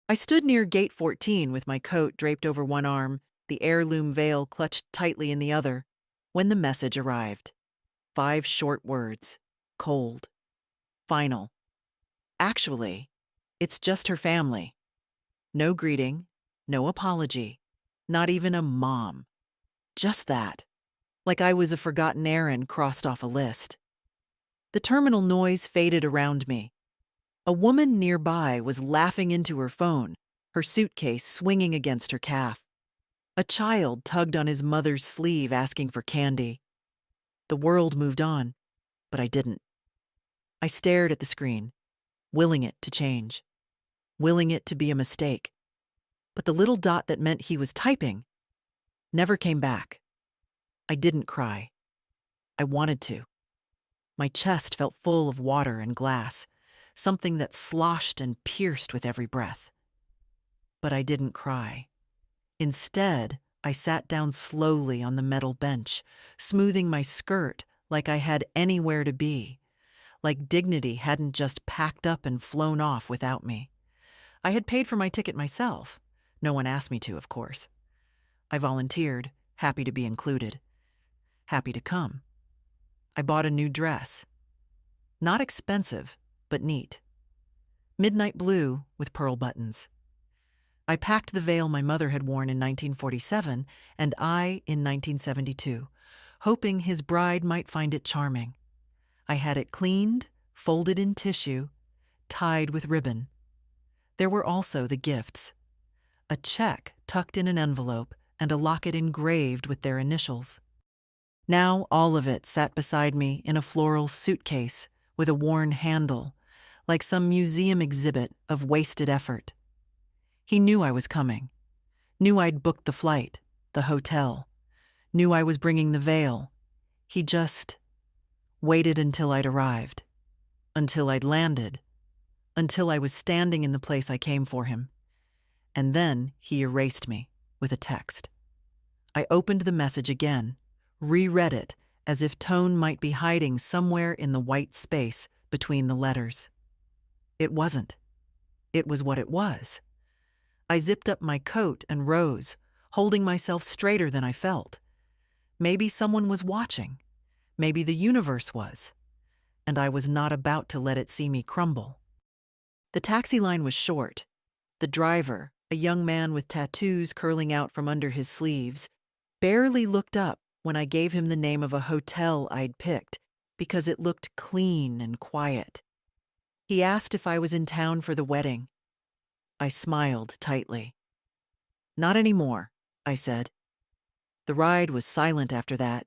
I stood near gate 14 with my coat draped over one arm, the heirloom veil clutched tightly in the other, when the message arrived. 5 short words. Cold. Final. Actually, it's just her family. No greeting, no apology, not even a mom. Just that. Like I was a forgotten errand crossed off a list. The terminal noise faded around me. A woman nearby was laughing into her phone, her suitcase swinging against her calf. A child tugged on his mother's sleeve asking for candy. The world moved on, but I didn't. I stared at the screen, willing it to change, willing it to be a mistake. But the little dot that meant he was typing never came back. I didn't cry. I wanted to. My chest felt full of water and glass, something that sloshed and pierced with every breath. But I didn't cry. Instead, I sat down slowly on the metal bench, smoothing my skirt like I had anywhere to be, like dignity hadn't just packed up and flown off without me. I had paid for my ticket myself. No one asked me to, of course. I volunteered, happy to be included, happy to come. I bought a new dress. Not expensive, but neat. Midnight blue with pearl buttons. I packed the veil my mother had worn in 1947 and I in 1972, hoping his bride might find it charming. I had it cleaned, folded in tissue, tied with ribbon. There were also the gifts. A check tucked in an envelope and a locket engraved with their initials. Now all of it sat beside me in a floral suitcase with a worn handle, like some museum exhibit of wasted effort. He knew I was coming, knew I'd booked the flight, the hotel, knew I was bringing the veil. He just waited until I'd arrived, until I'd landed, until I was standing in the place I came for him. And then he erased me with a text. I opened the message again, reread it as if tone might be hiding somewhere in the white space between the letters. It wasn't. It was what it was. I zipped up my coat and rose, holding myself straighter than I felt. Maybe someone was watching. Maybe the universe was. And I was not about to let it see me crumble. The taxi line was short. The driver, a young man with tattoos curling out from under his sleeves, barely looked up when I gave him the name of a hotel I'd picked because it looked clean and quiet. He asked if I was in town for the wedding. I smiled tightly. Not anymore, I said. The ride was silent after that.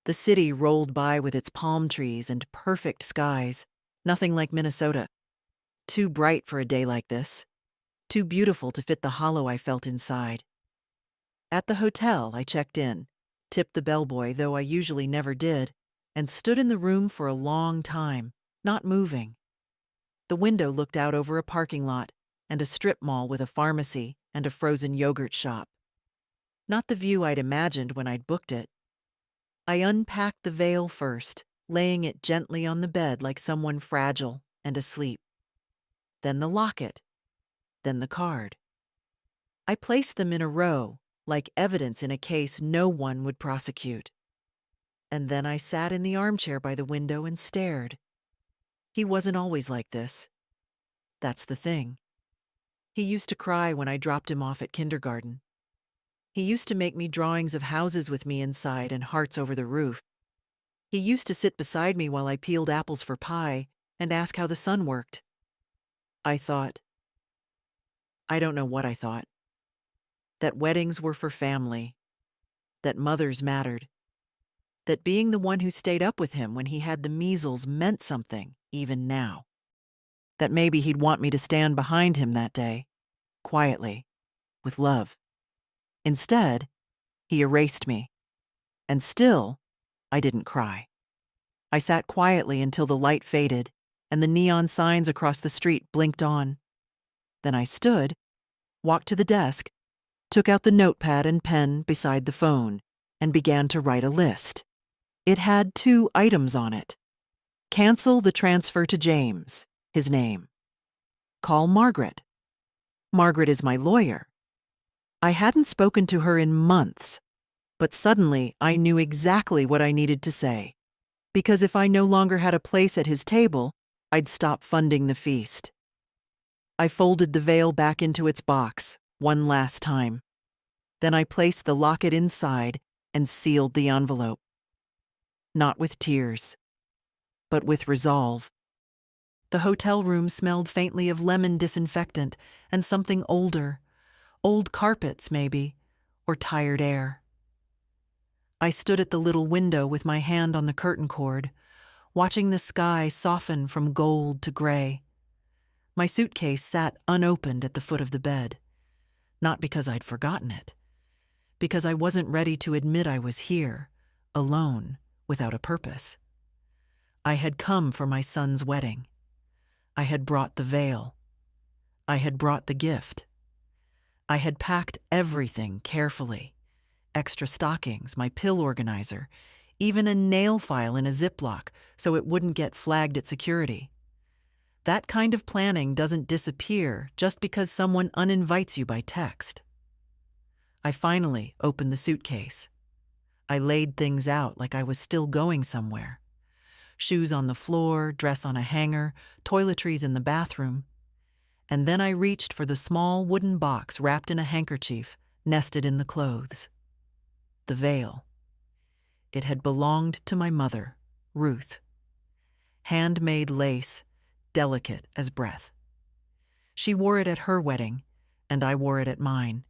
The city rolled by with its palm trees and perfect skies, nothing like Minnesota. Too bright for a day like this. Too beautiful to fit the hollow I felt inside. At the hotel, I checked in, tipped the bellboy, though I usually never did, and stood in the room for a long time, not moving. The window looked out over a parking lot and a strip mall with a pharmacy and a frozen yogurt shop. Not the view I'd imagined when I'd booked it. I unpacked the veil first, laying it gently on the bed like someone fragile and asleep. Then the locket. Then the card. I placed them in a row, like evidence in a case no one would prosecute. And then I sat in the armchair by the window and stared. He wasn't always like this. That's the thing. He used to cry when I dropped him off at kindergarten. He used to make me drawings of houses with me inside and hearts over the roof. He used to sit beside me while I peeled apples for pie and ask how the sun worked. I thought. I don't know what I thought. That weddings were for family. That mothers mattered. That being the one who stayed up with him when he had the measles meant something, even now. That maybe he'd want me to stand behind him that day, quietly, with love. Instead, he erased me. And still, I didn't cry. I sat quietly until the light faded and the neon signs across the street blinked on. Then I stood, walked to the desk, took out the notepad and pen beside the phone, and began to write a list. It had 2 items on it. Cancel the transfer to James, his name. Call Margaret. Margaret is my lawyer. I hadn't spoken to her in months, but suddenly I knew exactly what I needed to say. Because if I no longer had a place at his table, I'd stop funding the feast. I folded the veil back into its box one last time. Then I placed the locket inside and sealed the envelope. Not with tears, but with resolve. The hotel room smelled faintly of lemon disinfectant and something older, old carpets maybe, or tired air. I stood at the little window with my hand on the curtain cord, watching the sky soften from gold to gray. My suitcase sat unopened at the foot of the bed, not because I'd forgotten it, because I wasn't ready to admit I was here, alone, without a purpose. I had come for my son's wedding. I had brought the veil. I had brought the gift. I had packed everything carefully. Extra stockings, my pill organizer, even a nail file in a Ziploc so it wouldn't get flagged at security. That kind of planning doesn't disappear just because someone uninvites you by text. I finally opened the suitcase. I laid things out like I was still going somewhere. Shoes on the floor, dress on a hanger, toiletries in the bathroom. And then I reached for the small wooden box wrapped in a handkerchief, nested in the clothes. The veil. It had belonged to my mother, Ruth. Handmade lace, delicate as breath. She wore it at her wedding, and I wore it at mine.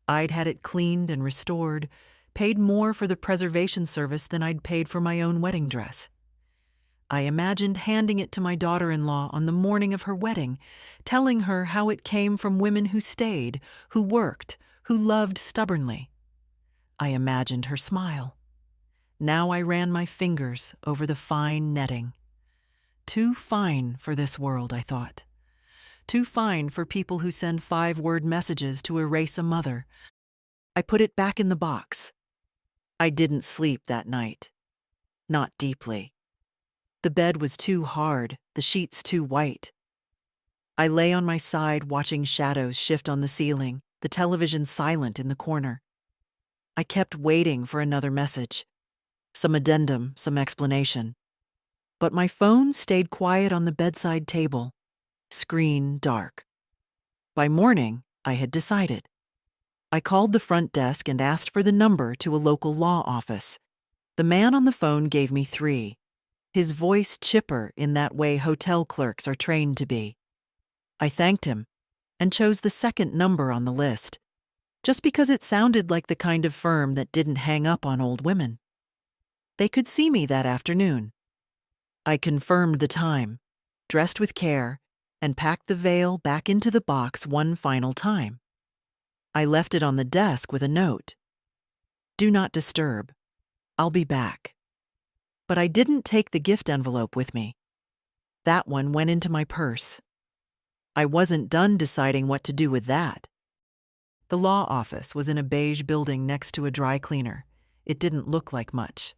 I'd had it cleaned and restored, paid more for the preservation service than I'd paid for my own wedding dress. I imagined handing it to my daughter-in-law on the morning of her wedding, telling her how it came from women who stayed, who worked, who loved stubbornly. I imagined her smile. Now I ran my fingers over the fine netting. Too fine for this world, I thought. Too fine for people who send 5-word messages to erase a mother. I put it back in the box. I didn't sleep that night. Not deeply. The bed was too hard, the sheets too white. I lay on my side watching shadows shift on the ceiling, the television silent in the corner. I kept waiting for another message. Some addendum, some explanation. But my phone stayed quiet on the bedside table, screen dark. By morning, I had decided. I called the front desk and asked for the number to a local law office. The man on the phone gave me 3. His voice chipper in that way hotel clerks are trained to be. I thanked him and chose the second number on the list, just because it sounded like the kind of firm that didn't hang up on old women. They could see me that afternoon. I confirmed the time, dressed with care, and packed the veil back into the box one final time. I left it on the desk with a note. Do not disturb. I'll be back. But I didn't take the gift envelope with me. That one went into my purse. I wasn't done deciding what to do with that. The law office was in a beige building next to a dry cleaner. It didn't look like much,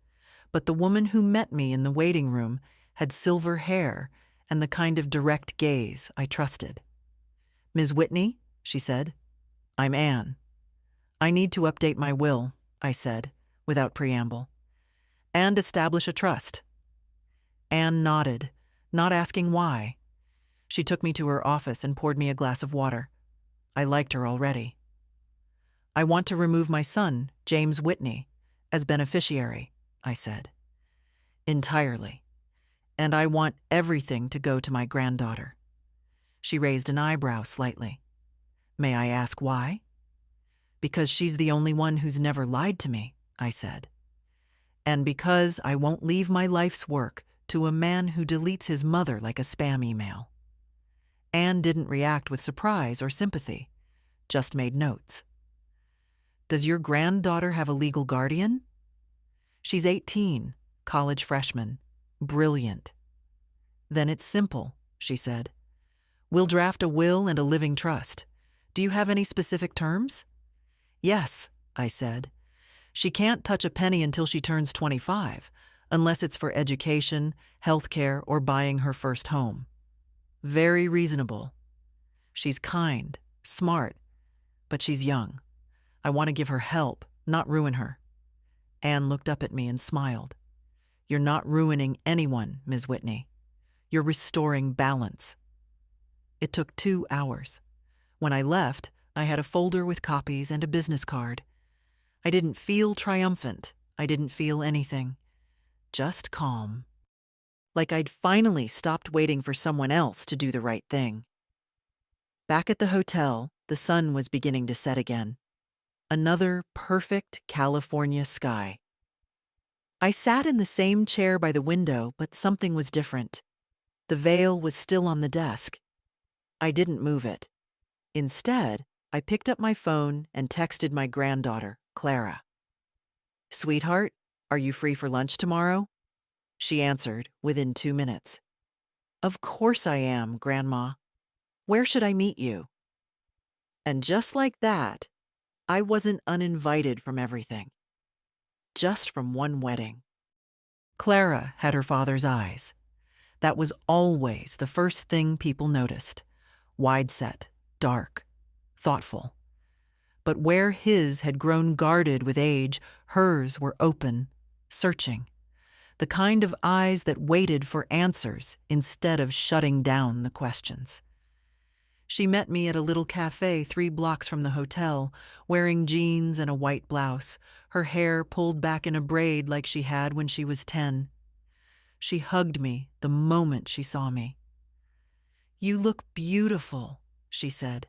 but the woman who met me in the waiting room had silver hair and the kind of direct gaze I trusted. "Ms. Whitney," she said. "I'm Anne." "I need to update my will," I said, without preamble, "and establish a trust." Anne nodded, not asking why. She took me to her office and poured me a glass of water. I liked her already. "I want to remove my son, James Whitney, as beneficiary," I said. "Entirely. And I want everything to go to my granddaughter." She raised an eyebrow slightly. "May I ask why?" "Because she's the only one who's never lied to me," I said. "And because I won't leave my life's work to a man who deletes his mother like a spam email." Anne didn't react with surprise or sympathy, just made notes. "Does your granddaughter have a legal guardian?" "She's 18, college freshman, brilliant." "Then it's simple," she said. "We'll draft a will and a living trust. Do you have any specific terms?" "Yes," I said. "She can't touch a penny until she turns 25, unless it's for education, health care, or buying her first home." "Very reasonable." "She's kind," Smart, but she's young. I want to give her help, not ruin her. Anne looked up at me and smiled. You're not ruining anyone, Ms. Whitney. You're restoring balance. It took 2 hours. When I left, I had a folder with copies and a business card. I didn't feel triumphant. I didn't feel anything. Just calm. Like I'd finally stopped waiting for someone else to do the right thing. Back at the hotel, the sun was beginning to set again. Another perfect California sky. I sat in the same chair by the window, but something was different. The veil was still on the desk. I didn't move it. Instead, I picked up my phone and texted my granddaughter, Clara. Sweetheart, are you free for lunch tomorrow? She answered within 2 minutes. Of course I am, Grandma. Where should I meet you? And just like that, I wasn't uninvited from everything. Just from one wedding. Clara had her father's eyes. That was always the first thing people noticed. Wide-set, dark, thoughtful. But where his had grown guarded with age, hers were open, searching. The kind of eyes that waited for answers instead of shutting down the questions. She met me at a little cafe 3 blocks from the hotel, wearing jeans and a white blouse, her hair pulled back in a braid like she had when she was 10. She hugged me the moment she saw me. You look beautiful, she said.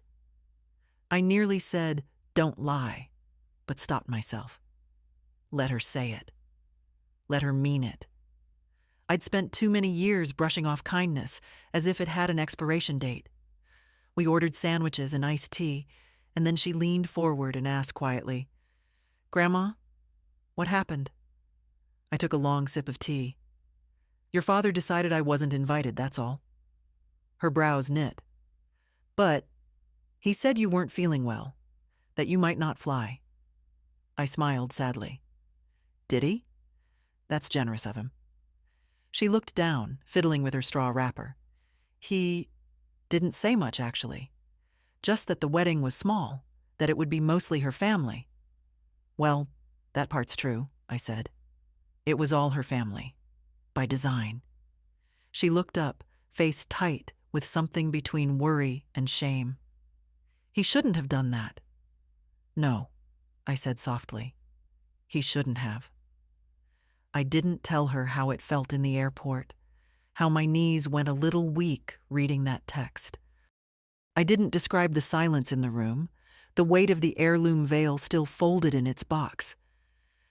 I nearly said, don't lie, but stopped myself. Let her say it. Let her mean it. I'd spent too many years brushing off kindness, as if it had an expiration date. We ordered sandwiches and iced tea, and then she leaned forward and asked quietly, Grandma, what happened? I took a long sip of tea. Your father decided I wasn't invited, that's all. Her brows knit. But he said you weren't feeling well, that you might not fly. I smiled sadly. Did he? That's generous of him. She looked down, fiddling with her straw wrapper. He didn't say much, actually. Just that the wedding was small, that it would be mostly her family. Well, that part's true, I said. It was all her family. By design. She looked up, face tight, with something between worry and shame. He shouldn't have done that. No, I said softly. He shouldn't have. I didn't tell her how it felt in the airport, how my knees went a little weak reading that text. I didn't describe the silence in the room, the weight of the heirloom veil still folded in its box.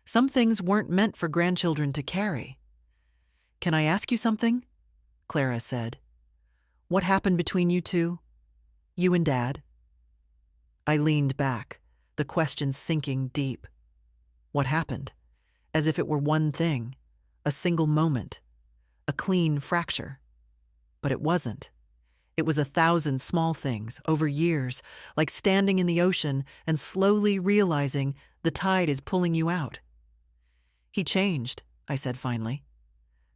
Some things weren't meant for grandchildren to carry. Can I ask you something? Clara said. What happened between you two? You and Dad? I leaned back, the question sinking deep. What happened? As if it were one thing, a single moment, a clean fracture. But it wasn't. It was 1,000 small things, over years, like standing in the ocean and slowly realizing the tide is pulling you out. He changed, I said finally.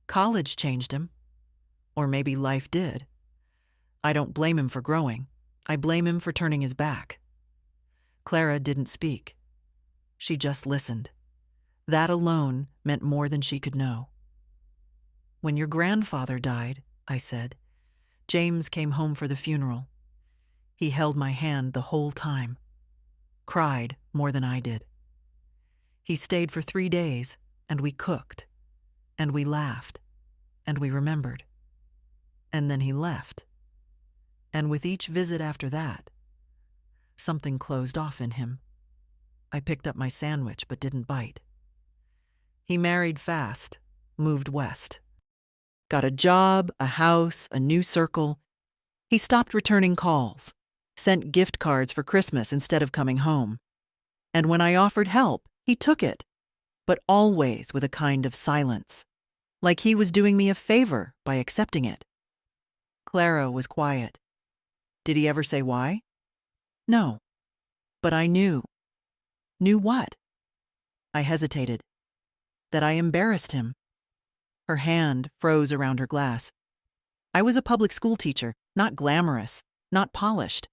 College changed him. Or maybe life did. I don't blame him for growing. I blame him for turning his back. Clara didn't speak. She just listened. That alone meant more than she could know. When your grandfather died, I said, James came home for the funeral. He held my hand the whole time. Cried more than I did. He stayed for 3 days, and we cooked, and we laughed, and we remembered. And then he left. And with each visit after that, something closed off in him. I picked up my sandwich but didn't bite. He married fast, moved west. Got a job, a house, a new circle. He stopped returning calls, sent gift cards for Christmas instead of coming home. And when I offered help, he took it, but always with a kind of silence, like he was doing me a favor by accepting it. Clara was quiet. Did he ever say why? No. But I knew. Knew what? I hesitated. That I embarrassed him. Her hand froze around her glass. I was a public school teacher, not glamorous, not polished.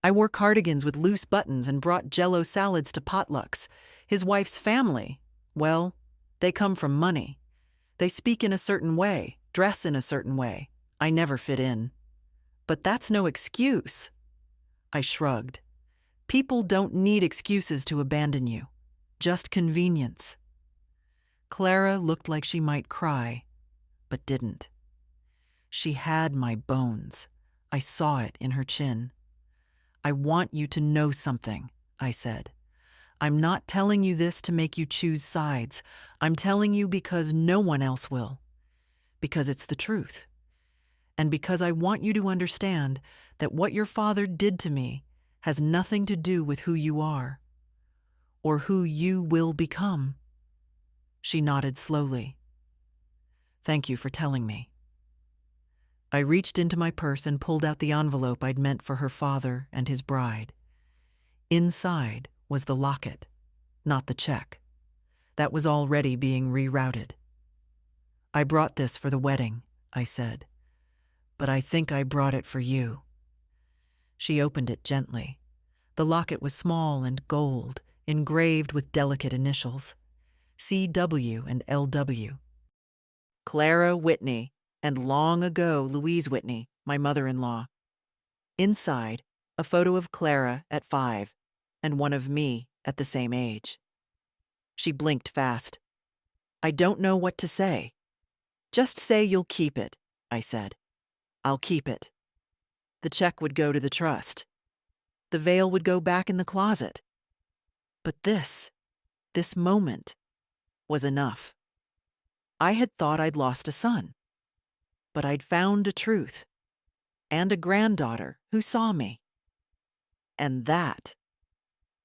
I wore cardigans with loose buttons and brought Jell-O salads to potlucks. His wife's family, well, they come from money. They speak in a certain way, dress in a certain way. I never fit in. But that's no excuse. I shrugged. People don't need excuses to abandon you. Just convenience. Clara looked like she might cry, but didn't. She had my bones. I saw it in her chin. I want you to know something, I said. I'm not telling you this to make you choose sides. I'm telling you because no one else will. Because it's the truth. And because I want you to understand that what your father did to me has nothing to do with who you are or who you will become. She nodded slowly. Thank you for telling me. I reached into my purse and pulled out the envelope I'd meant for her father and his bride. Inside was the locket, not the check. That was already being rerouted. I brought this for the wedding, I said, but I think I brought it for you. She opened it gently. The locket was small and gold, engraved with delicate initials, C.W. and L.W. Clara Whitney, and long ago Louise Whitney, my mother-in-law. Inside, a photo of Clara at 5 and one of me at the same age. She blinked fast. I don't know what to say. Just say you'll keep it, I said. I'll keep it. The check would go to the trust. The veil would go back in the closet. But this moment, was enough. I had thought I'd lost a son, but I'd found a truth and a granddaughter who saw me. And that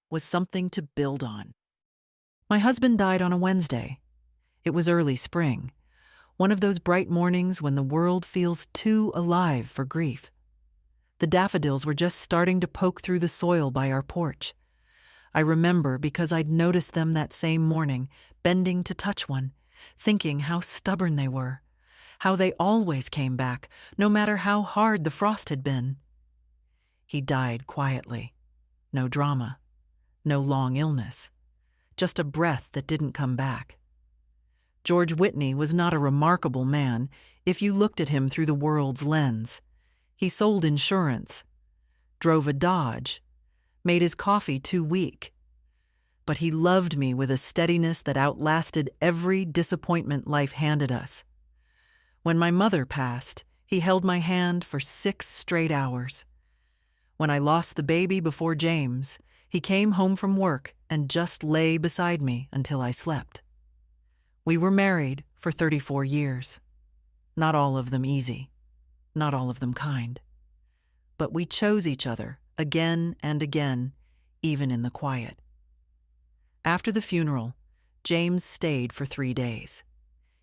was something to build on. My husband died on a Wednesday. It was early spring, one of those bright mornings when the world feels too alive for grief. The daffodils were just starting to poke through the soil by our porch. I remember because I'd noticed them that same morning, bending to touch one, thinking how stubborn they were, how they always came back, no matter how hard the frost had been. He died quietly. No drama. No long illness. Just a breath that didn't come back. George Whitney was not a remarkable man if you looked at him through the world's lens. He sold insurance, drove a Dodge, made his coffee too weak. But he loved me with a steadiness that outlasted every disappointment life handed us. When my mother passed, he held my hand for 6 straight hours. When I lost the baby before James, he came home from work and just lay beside me until I slept. We were married for 34 years. Not all of them easy, not all of them kind. But we chose each other again and again, even in the quiet. After the funeral, James stayed for 3 days.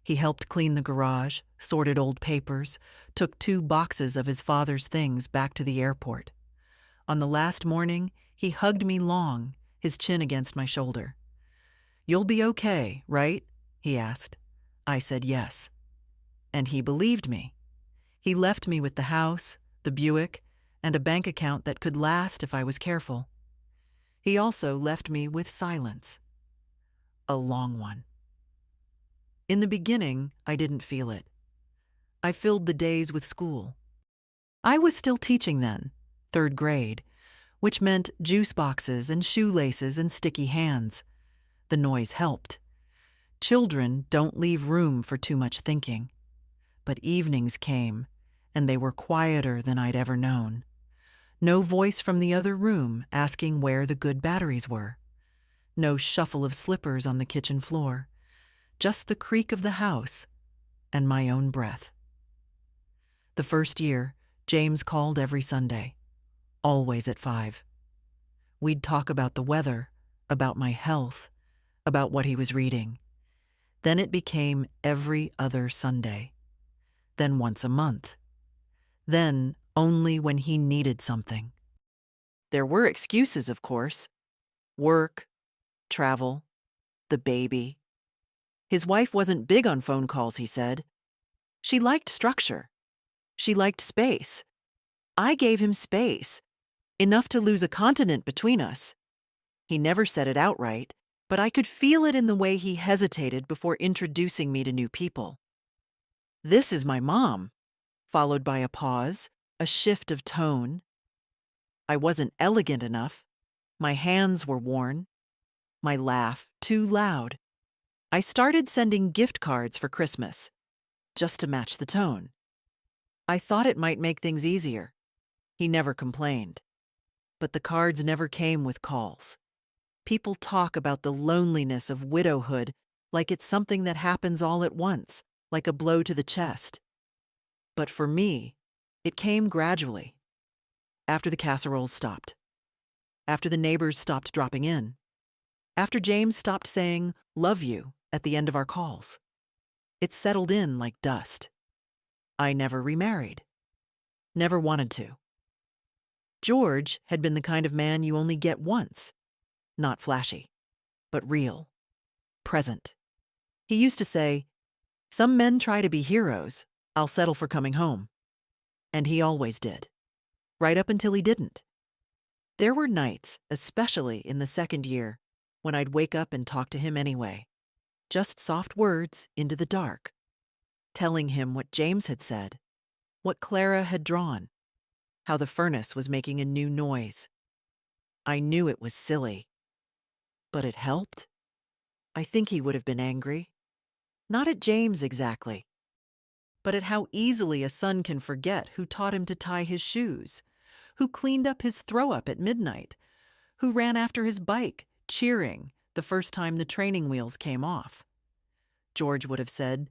He helped clean the garage, sorted old papers, took 2 boxes of his father's things back to the airport. On the last morning, he hugged me long, his chin against my shoulder. "You'll be okay, right?" he asked. I said yes. And he believed me. He left me with the house, the Buick, and a bank account that could last if I was careful. He also left me with silence. A long one. In the beginning, I didn't feel it. I filled the days with school. I was still teaching then, 3rd grade, which meant juice boxes and shoelaces and sticky hands. The noise helped. Children don't leave room for too much thinking. But evenings came, and they were quieter than I'd ever known. No voice from the other room asking where the good batteries were. No shuffle of slippers on the kitchen floor. Just the creak of the house and my own breath. The first year, James called every Sunday, always at 5. We'd talk about the weather, about my health, about what he was reading. Then it became every other Sunday. Then once a month. Then only when he needed something. There were excuses, of course. Work, travel, the baby. His wife wasn't big on phone calls, he said. She liked structure. She liked space. I gave him space. enough to lose a continent between us. He never said it outright, but I could feel it in the way he hesitated before introducing me to new people. "This is my mom," followed by a pause, a shift of tone. I wasn't elegant enough. My hands were worn. My laugh too loud. I started sending gift cards for Christmas, just to match the tone. I thought it might make things easier. He never complained. But the cards never came with calls. People talk about the loneliness of widowhood like it's something that happens all at once, like a blow to the chest. But for me, it came gradually. After the casseroles stopped. After the neighbors stopped dropping in. After James stopped saying, "Love you," at the end of our calls. It settled in like dust. I never remarried. Never wanted to. George had been the kind of man you only get once. Not flashy, but real. Present. He used to say, "Some men try to be heroes. I'll settle for coming home." And he always did. Right up until he didn't. There were nights, especially in the second year, when I'd wake up and talk to him anyway. Just soft words into the dark. Telling him what James had said, what Clara had drawn, how the furnace was making a new noise. I knew it was silly. But it helped. I think he would have been angry. Not at James exactly, but at how easily a son can forget who taught him to tie his shoes, who cleaned up his throw-up at midnight, who ran after his bike, cheering the first time the training wheels came off. George would have said,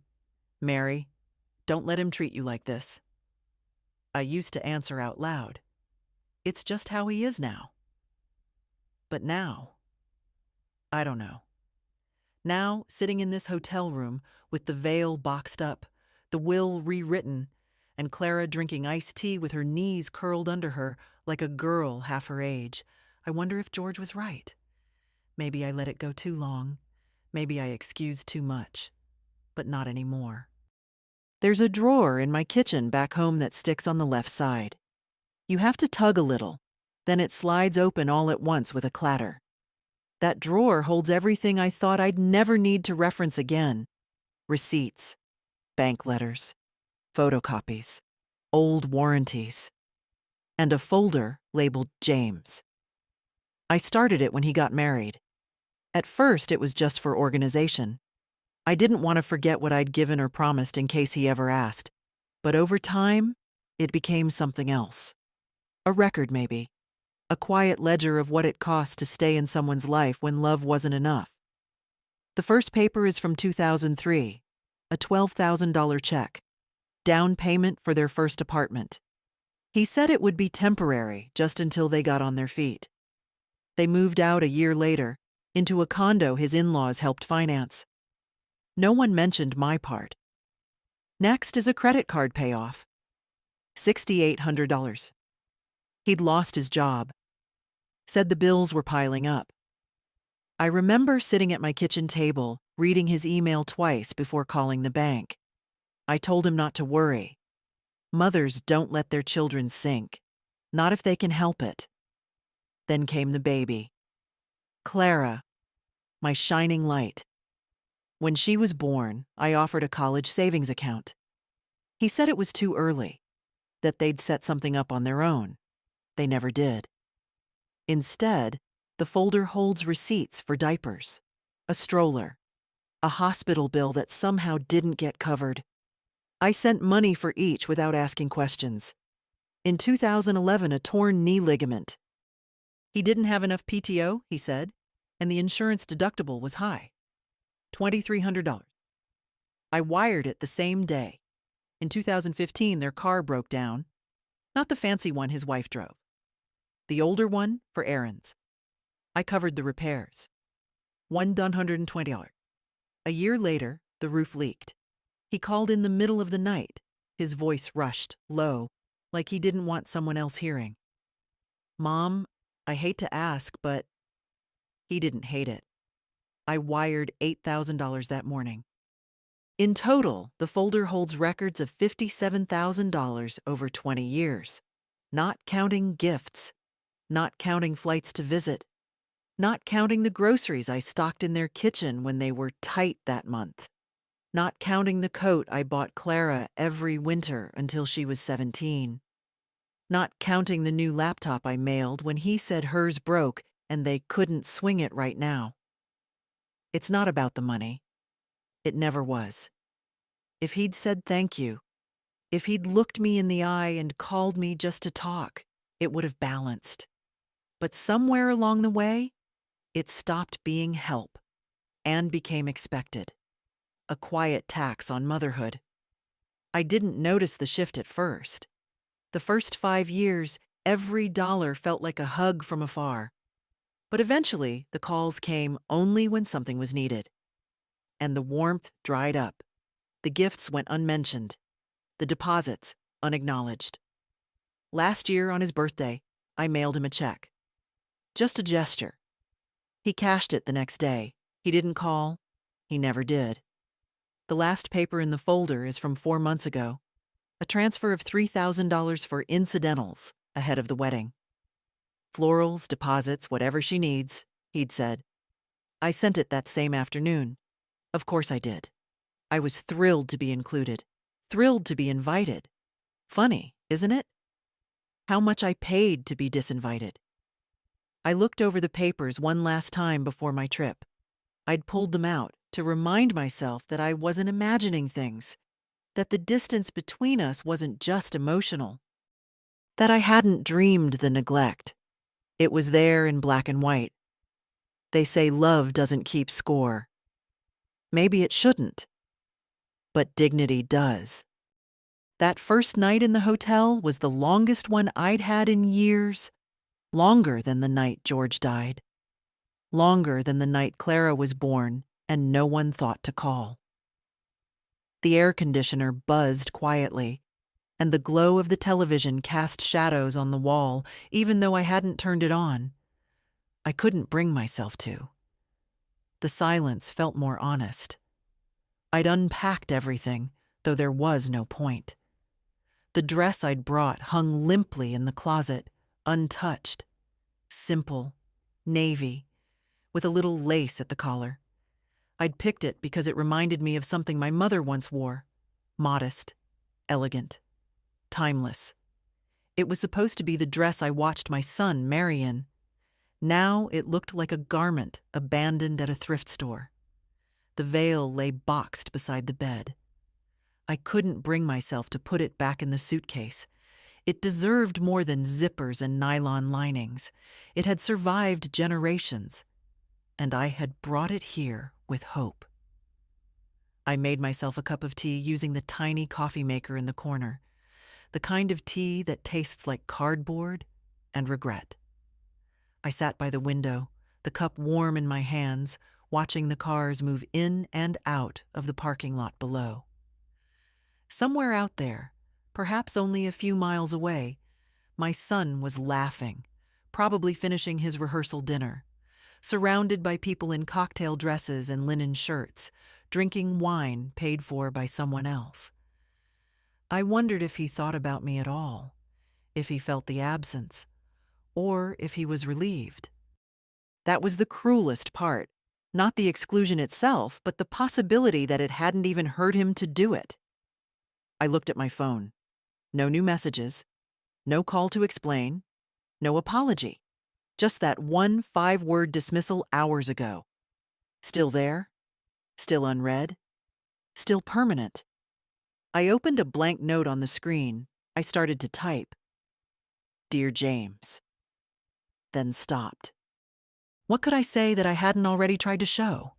"Mary, don't let him treat you like this." I used to answer out loud, "It's just how he is now." But now, I don't know. Now, sitting in this hotel room with the veil boxed up, the will rewritten, and Clara drinking iced tea with her knees curled under her like a girl half her age, I wonder if George was right. Maybe I let it go too long. Maybe I excused too much. But not anymore. There's a drawer in my kitchen back home that sticks on the left side. You have to tug a little, then it slides open all at once with a clatter. That drawer holds everything I thought I'd never need to reference again. Receipts, bank letters, photocopies, old warranties, and a folder labeled James. I started it when he got married. At first, it was just for organization. I didn't want to forget what I'd given or promised in case he ever asked. But over time, it became something else. A record, maybe. A quiet ledger of what it cost to stay in someone's life when love wasn't enough. The first paper is from 2003, a $12,000 check, down payment for their first apartment. He said it would be temporary, just until they got on their feet. They moved out a year later, into a condo his in-laws helped finance. No one mentioned my part. Next is a credit card payoff. $6,800. He'd lost his job. Said the bills were piling up. I remember sitting at my kitchen table, reading his email twice before calling the bank. I told him not to worry. Mothers don't let their children sink, not if they can help it. Then came the baby. Clara, my shining light. When she was born, I offered a college savings account. He said it was too early, that they'd set something up on their own. They never did. Instead, the folder holds receipts for diapers, a stroller, a hospital bill that somehow didn't get covered. I sent money for each without asking questions. In 2011, a torn knee ligament. He didn't have enough PTO, he said, and the insurance deductible was high. $2,300. I wired it the same day. In 2015, their car broke down. Not the fancy one his wife drove. The older one for errands. I covered the repairs. $120. A year later, the roof leaked. He called in the middle of the night. His voice rushed, low, like he didn't want someone else hearing. "Mom, I hate to ask, but..." He didn't hate it. I wired $8,000 that morning. In total, the folder holds records of $57,000 over 20 years, not counting gifts, not counting flights to visit, not counting the groceries I stocked in their kitchen when they were tight that month, not counting the coat I bought Clara every winter until she was 17, not counting the new laptop I mailed when he said hers broke and they couldn't swing it right now. It's not about the money. It never was. If he'd said thank you, if he'd looked me in the eye and called me just to talk, it would have balanced. But somewhere along the way, it stopped being help and became expected. A quiet tax on motherhood. I didn't notice the shift at first. The first 5 years, every dollar felt like a hug from afar. But eventually, the calls came only when something was needed. And the warmth dried up. The gifts went unmentioned. The deposits unacknowledged. Last year, on his birthday, I mailed him a check. Just a gesture. He cashed it the next day. He didn't call. He never did. The last paper in the folder is from 4 months ago. A transfer of $3,000 for incidentals ahead of the wedding. Florals, deposits, whatever she needs, he'd said. I sent it that same afternoon. Of course I did. I was thrilled to be included. Thrilled to be invited. Funny, isn't it? How much I paid to be disinvited. I looked over the papers one last time before my trip. I'd pulled them out to remind myself that I wasn't imagining things, that the distance between us wasn't just emotional, that I hadn't dreamed the neglect. It was there in black and white. They say love doesn't keep score. Maybe it shouldn't, but dignity does. That first night in the hotel was the longest one I'd had in years, longer than the night George died, longer than the night Clara was born and no one thought to call. The air conditioner buzzed quietly, and the glow of the television cast shadows on the wall, even though I hadn't turned it on. I couldn't bring myself to. The silence felt more honest. I'd unpacked everything, though there was no point. The dress I'd brought hung limply in the closet, untouched. Simple, navy, with a little lace at the collar. I'd picked it because it reminded me of something my mother once wore. Modest, elegant, timeless. It was supposed to be the dress I watched my son marry in. Now it looked like a garment abandoned at a thrift store. The veil lay boxed beside the bed. I couldn't bring myself to put it back in the suitcase. It deserved more than zippers and nylon linings. It had survived generations, and I had brought it here with hope. I made myself a cup of tea using the tiny coffee maker in the corner, the kind of tea that tastes like cardboard and regret. I sat by the window, the cup warm in my hands, watching the cars move in and out of the parking lot below. Somewhere out there, perhaps only a few miles away, my son was laughing, probably finishing his rehearsal dinner, surrounded by people in cocktail dresses and linen shirts, drinking wine paid for by someone else. I wondered if he thought about me at all, if he felt the absence, or if he was relieved. That was the cruelest part, not the exclusion itself, but the possibility that it hadn't even hurt him to do it. I looked at my phone. No new messages, no call to explain, no apology. Just that one 5-word dismissal hours ago. Still there, still unread, still permanent. I opened a blank note on the screen. I started to type. Dear James. Then stopped. What could I say that I hadn't already tried to show?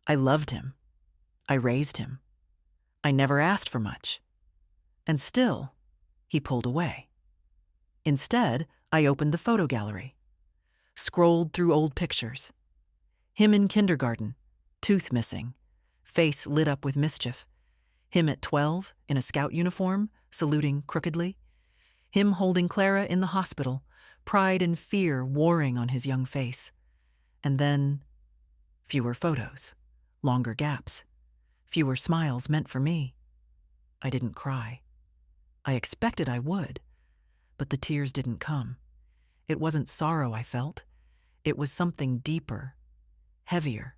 I loved him. I raised him. I never asked for much. And still, he pulled away. Instead, I opened the photo gallery. Scrolled through old pictures. Him in kindergarten, tooth missing, face lit up with mischief. Him at 12, in a scout uniform, saluting crookedly. Him holding Clara in the hospital, pride and fear warring on his young face. And then, fewer photos, longer gaps, fewer smiles meant for me. I didn't cry. I expected I would, but the tears didn't come. It wasn't sorrow I felt. It was something deeper, heavier,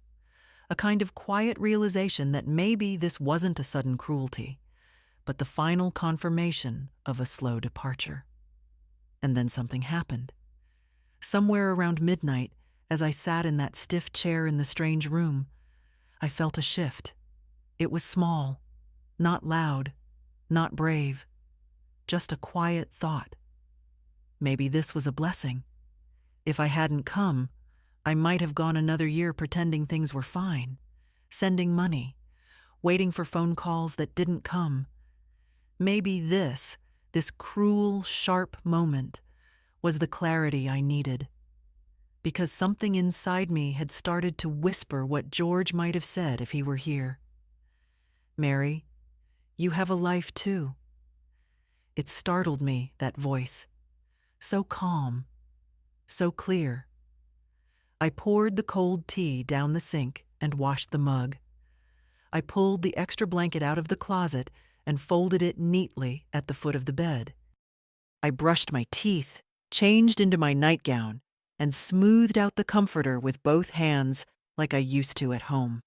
a kind of quiet realization that maybe this wasn't a sudden cruelty, but the final confirmation of a slow departure. And then something happened. Somewhere around midnight, as I sat in that stiff chair in the strange room, I felt a shift. It was small, not loud, not brave, just a quiet thought. Maybe this was a blessing. If I hadn't come, I might have gone another year pretending things were fine, sending money, waiting for phone calls that didn't come. Maybe this cruel, sharp moment was the clarity I needed. Because something inside me had started to whisper what George might have said if he were here. "Mary, you have a life too." It startled me, that voice. So calm, so clear. I poured the cold tea down the sink and washed the mug. I pulled the extra blanket out of the closet and folded it neatly at the foot of the bed. I brushed my teeth, changed into my nightgown, and smoothed out the comforter with both hands like I used to at home.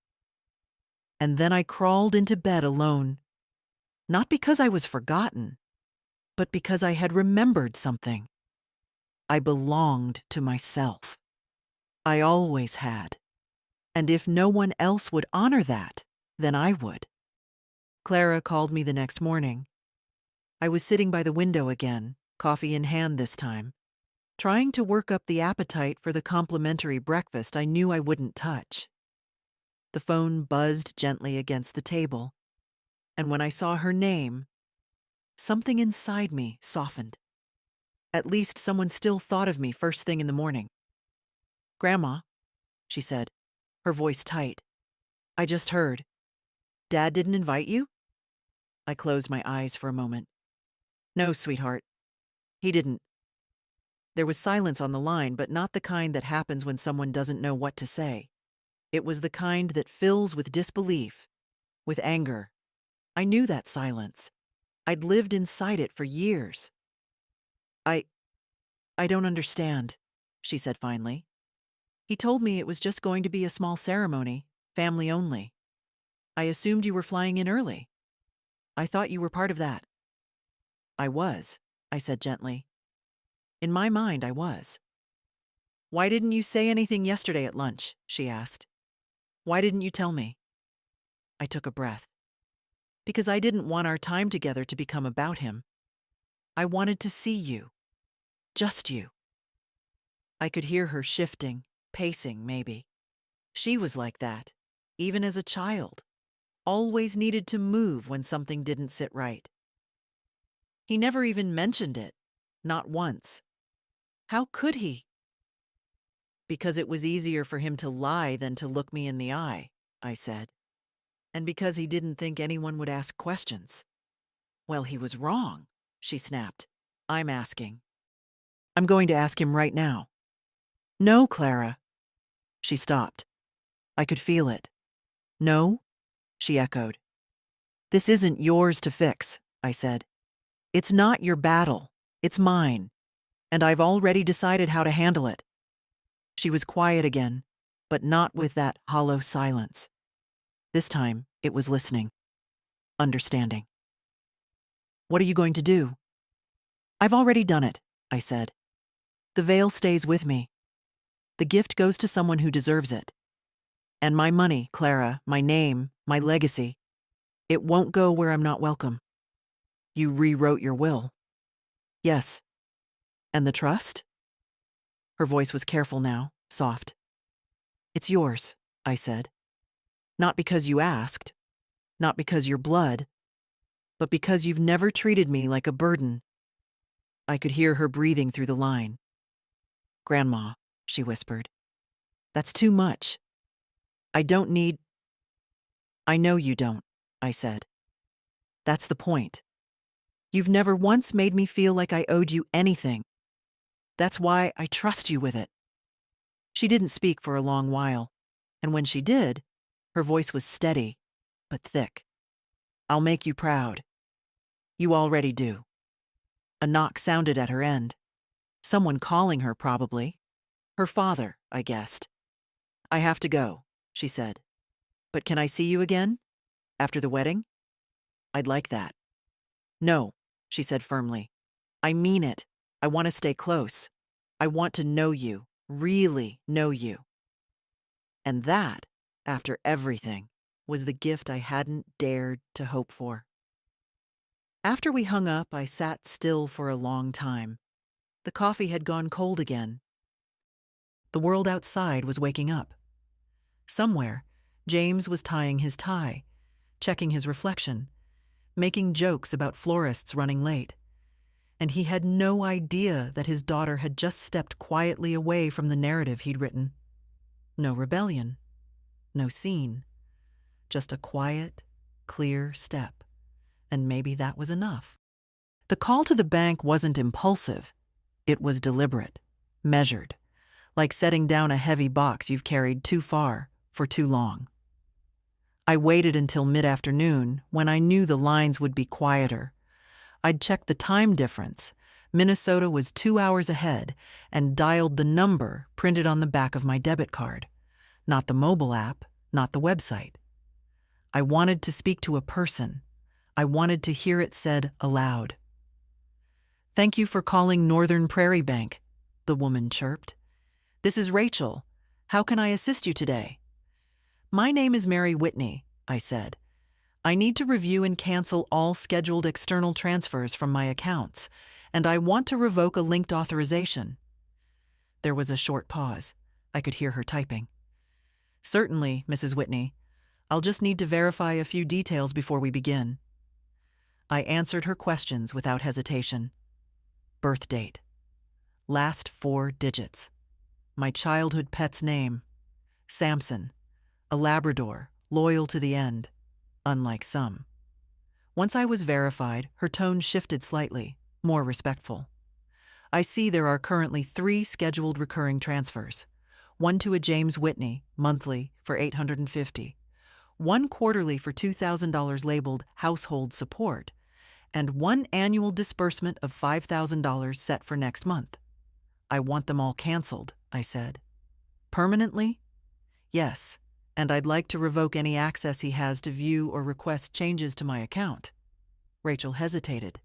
And then I crawled into bed alone, not because I was forgotten, but because I had remembered something. I belonged to myself. I always had. And if no one else would honor that, then I would. Clara called me the next morning. I was sitting by the window again, coffee in hand this time, trying to work up the appetite for the complimentary breakfast I knew I wouldn't touch. The phone buzzed gently against the table, and when I saw her name, something inside me softened. At least someone still thought of me first thing in the morning. "Grandma," she said, her voice tight. "I just heard. Dad didn't invite you?" I closed my eyes for a moment. "No, sweetheart. He didn't." There was silence on the line, but not the kind that happens when someone doesn't know what to say. It was the kind that fills with disbelief, with anger. I knew that silence. I'd lived inside it for years. I don't understand," she said finally. "He told me it was just going to be a small ceremony, family only. I assumed you were flying in early. I thought you were part of that." "I was," I said gently. "In my mind, I was." "Why didn't you say anything yesterday at lunch?" she asked. "Why didn't you tell me?" I took a breath. Because I didn't want our time together to become about him. I wanted to see you. Just you. I could hear her shifting, pacing maybe. She was like that, even as a child. Always needed to move when something didn't sit right. He never even mentioned it. Not once. How could he? "Because it was easier for him to lie than to look me in the eye," I said. "And because he didn't think anyone would ask questions." "Well, he was wrong," she snapped. "I'm asking. I'm going to ask him right now." "No, Clara." She stopped. I could feel it. "No?" she echoed. "This isn't yours to fix," I said. "It's not your battle. It's mine. And I've already decided how to handle it." She was quiet again, but not with that hollow silence. This time, it was listening. Understanding. "What are you going to do?" "I've already done it," I said. "The veil stays with me. The gift goes to someone who deserves it. And my money, Clara, my name, my legacy, it won't go where I'm not welcome." "You rewrote your will." "Yes." "And the trust?" Her voice was careful now, soft. "It's yours," I said. "Not because you asked, not because you're blood, but because you've never treated me like a burden." I could hear her breathing through the line. "Grandma," she whispered. "That's too much. I don't need—" "I know you don't," I said. "That's the point. You've never once made me feel like I owed you anything. That's why I trust you with it." She didn't speak for a long while, and when she did, her voice was steady, but thick. "I'll make you proud. You already do." A knock sounded at her end. Someone calling her, probably. Her father, I guessed. "I have to go," she said. "But can I see you again? After the wedding?" "I'd like that." "No," she said firmly. "I mean it. I want to stay close. I want to know you, really know you." And that, after everything, was the gift I hadn't dared to hope for. After we hung up, I sat still for a long time. The coffee had gone cold again. The world outside was waking up. Somewhere, James was tying his tie, checking his reflection, making jokes about florists running late. And he had no idea that his daughter had just stepped quietly away from the narrative he'd written. No rebellion, no scene, just a quiet, clear step. And maybe that was enough. The call to the bank wasn't impulsive. It was deliberate, measured, like setting down a heavy box you've carried too far for too long. I waited until mid-afternoon, when I knew the lines would be quieter. I'd checked the time difference. Minnesota was 2 hours ahead, and dialed the number printed on the back of my debit card. Not the mobile app, not the website. I wanted to speak to a person. I wanted to hear it said aloud. "Thank you for calling Northern Prairie Bank," the woman chirped. "This is Rachel. How can I assist you today?" "My name is Mary Whitney," I said. "I need to review and cancel all scheduled external transfers from my accounts, and I want to revoke a linked authorization." There was a short pause. I could hear her typing. "Certainly, Mrs. Whitney. I'll just need to verify a few details before we begin." I answered her questions without hesitation. Birth date. Last 4 digits. My childhood pet's name. Samson. A Labrador, loyal to the end, unlike some. Once I was verified, her tone shifted slightly, more respectful. "I see there are currently 3 scheduled recurring transfers. One to a James Whitney, monthly, for $850. One quarterly for $2,000 labeled household support, and one annual disbursement of $5,000 set for next month. I want them all canceled," I said. "Permanently?" "Yes, and I'd like to revoke any access he has to view or request changes to my account." Rachel hesitated.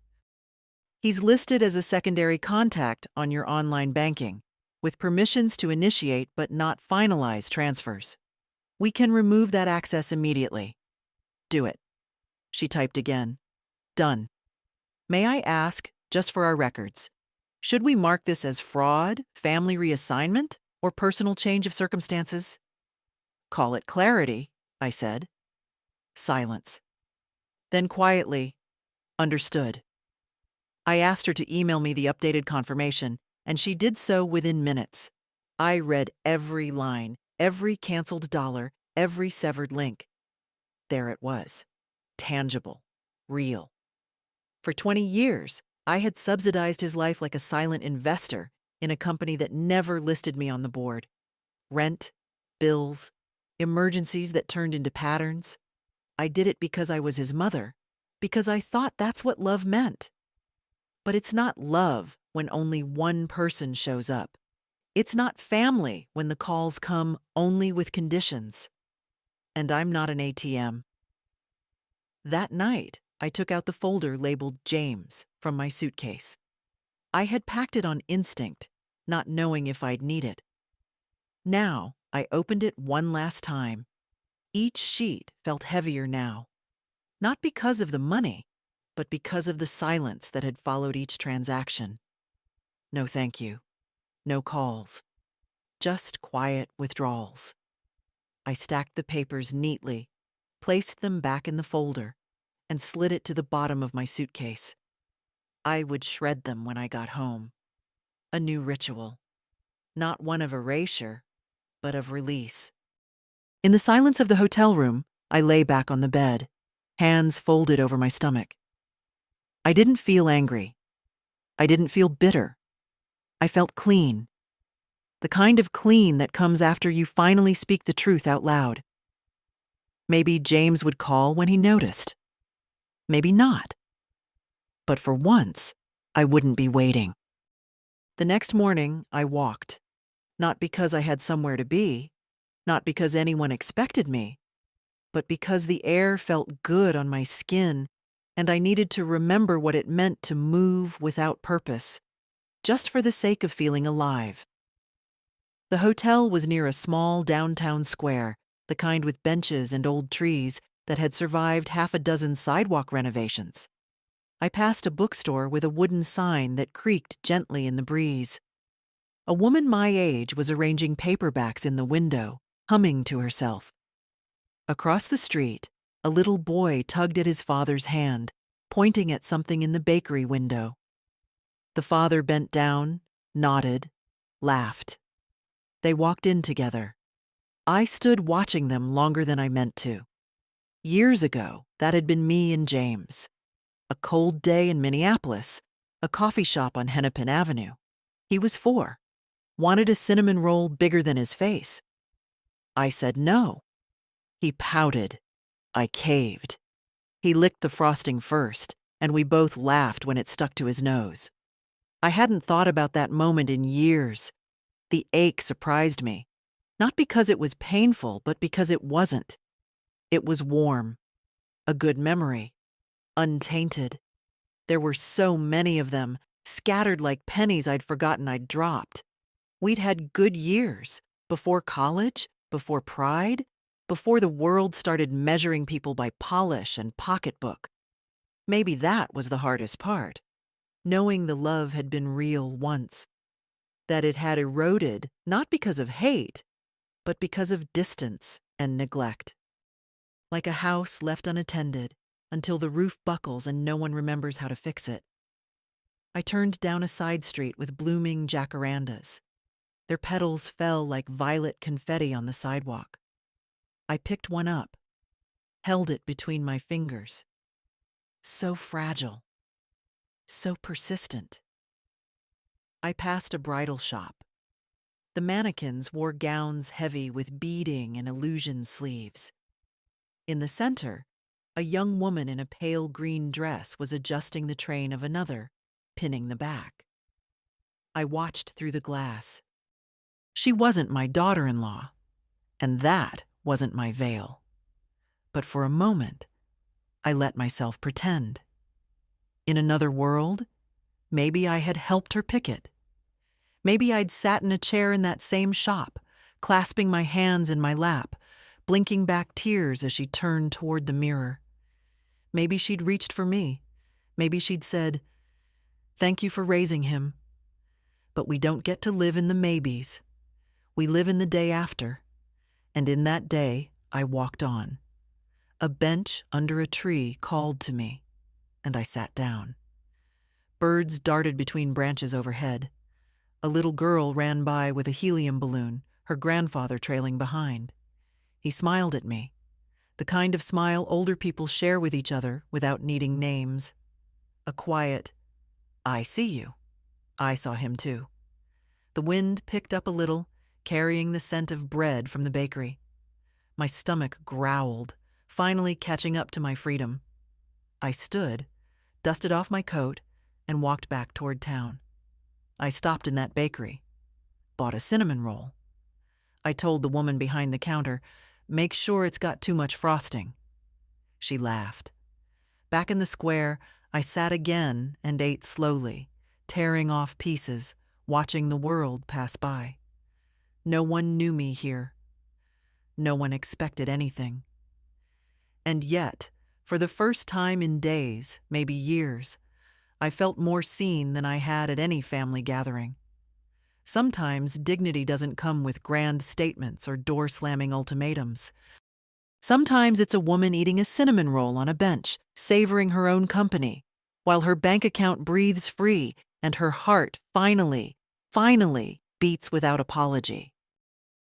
"He's listed as a secondary contact on your online banking, with permissions to initiate but not finalize transfers. We can remove that access immediately." "Do it." She typed again. "Done." "May I ask, just for our records, should we mark this as fraud, family reassignment, or personal change of circumstances?" "Call it clarity," I said. Silence. Then quietly, "Understood." I asked her to email me the updated confirmation, and she did so within minutes. I read every line, every canceled dollar, every severed link. There it was. Tangible. Real. For 20 years, I had subsidized his life like a silent investor in a company that never listed me on the board. Rent, bills, emergencies that turned into patterns. I did it because I was his mother, because I thought that's what love meant. But it's not love when only one person shows up. It's not family when the calls come only with conditions. And I'm not an ATM. That night, I took out the folder labeled James from my suitcase. I had packed it on instinct, not knowing if I'd need it. Now, I opened it one last time. Each sheet felt heavier now. Not because of the money, but because of the silence that had followed each transaction. No thank you. No calls. Just quiet withdrawals. I stacked the papers neatly, placed them back in the folder, and slid it to the bottom of my suitcase. I would shred them when I got home. A new ritual. Not one of erasure, but of release. In the silence of the hotel room, I lay back on the bed, hands folded over my stomach. I didn't feel angry. I didn't feel bitter. I felt clean. The kind of clean that comes after you finally speak the truth out loud. Maybe James would call when he noticed. Maybe not. But for once, I wouldn't be waiting. The next morning, I walked. Not because I had somewhere to be, not because anyone expected me, but because the air felt good on my skin and I needed to remember what it meant to move without purpose, just for the sake of feeling alive. The hotel was near a small downtown square, the kind with benches and old trees that had survived half a dozen sidewalk renovations. I passed a bookstore with a wooden sign that creaked gently in the breeze. A woman my age was arranging paperbacks in the window, humming to herself. Across the street, a little boy tugged at his father's hand, pointing at something in the bakery window. The father bent down, nodded, laughed. They walked in together. I stood watching them longer than I meant to. Years ago, that had been me and James. A cold day in Minneapolis, a coffee shop on Hennepin Avenue. He was 4, wanted a cinnamon roll bigger than his face. I said no. He pouted. I caved. He licked the frosting first, and we both laughed when it stuck to his nose. I hadn't thought about that moment in years. The ache surprised me, not because it was painful, but because it wasn't. It was warm, a good memory, untainted. There were so many of them, scattered like pennies I'd forgotten I'd dropped. We'd had good years, before college, before pride, before the world started measuring people by polish and pocketbook. Maybe that was the hardest part, knowing the love had been real once, that it had eroded not because of hate, but because of distance and neglect. Like a house left unattended until the roof buckles and no one remembers how to fix it. I turned down a side street with blooming jacarandas. Their petals fell like violet confetti on the sidewalk. I picked one up, held it between my fingers. So fragile, so persistent. I passed a bridal shop. The mannequins wore gowns heavy with beading and illusion sleeves. In the center, a young woman in a pale green dress was adjusting the train of another, pinning the back. I watched through the glass. She wasn't my daughter-in-law, and that wasn't my veil. But for a moment, I let myself pretend. In another world, maybe I had helped her pick it. Maybe I'd sat in a chair in that same shop, clasping my hands in my lap, blinking back tears as she turned toward the mirror. Maybe she'd reached for me. Maybe she'd said, "Thank you for raising him. But we don't get to live in the maybes. We live in the day after." And in that day, I walked on. A bench under a tree called to me, and I sat down. Birds darted between branches overhead. A little girl ran by with a helium balloon, her grandfather trailing behind. He smiled at me, the kind of smile older people share with each other without needing names. A quiet, "I see you." I saw him too. The wind picked up a little, carrying the scent of bread from the bakery. My stomach growled, finally catching up to my freedom. I stood, dusted off my coat, and walked back toward town. I stopped in that bakery, bought a cinnamon roll. I told the woman behind the counter, "Make sure it's got too much frosting." She laughed. Back in the square, I sat again and ate slowly, tearing off pieces, watching the world pass by. No one knew me here. No one expected anything. And yet, for the first time in days, maybe years, I felt more seen than I had at any family gathering. Sometimes dignity doesn't come with grand statements or door-slamming ultimatums. Sometimes it's a woman eating a cinnamon roll on a bench, savoring her own company, while her bank account breathes free and her heart finally beats without apology.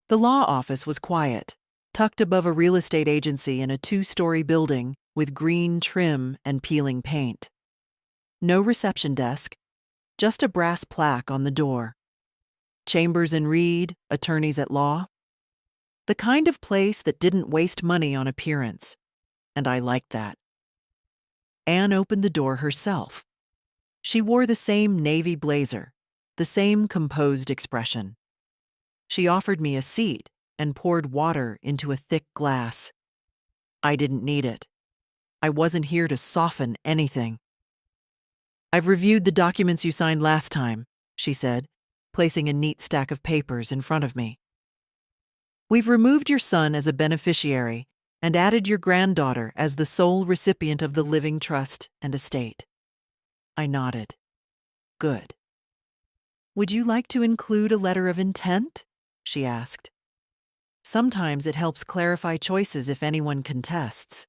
The law office was quiet, tucked above a real estate agency in a 2-story building with green trim and peeling paint. No reception desk, just a brass plaque on the door. Chambers and Reed, attorneys at law. The kind of place that didn't waste money on appearance, and I liked that. Anne opened the door herself. She wore the same navy blazer, the same composed expression. She offered me a seat and poured water into a thick glass. I didn't need it. I wasn't here to soften anything. "I've reviewed the documents you signed last time," she said, placing a neat stack of papers in front of me. "We've removed your son as a beneficiary and added your granddaughter as the sole recipient of the living trust and estate." I nodded. "Good." "Would you like to include a letter of intent?" she asked. "Sometimes it helps clarify choices if anyone contests."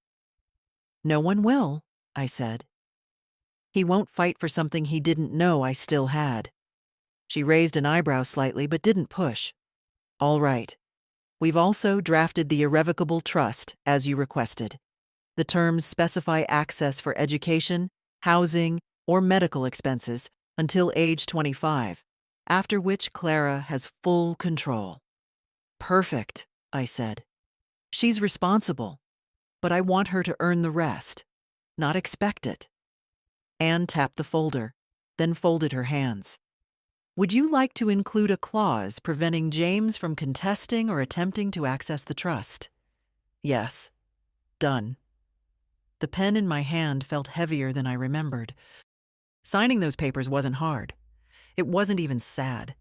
"No one will," I said. "He won't fight for something he didn't know I still had." She raised an eyebrow slightly but didn't push. "All right. We've also drafted the irrevocable trust, as you requested. The terms specify access for education, housing, or medical expenses until age 25, after which Clara has full control." "Perfect," I said. "She's responsible, but I want her to earn the rest, not expect it." Anne tapped the folder, then folded her hands. "Would you like to include a clause preventing James from contesting or attempting to access the trust?" "Yes." "Done." The pen in my hand felt heavier than I remembered. Signing those papers wasn't hard. It wasn't even sad.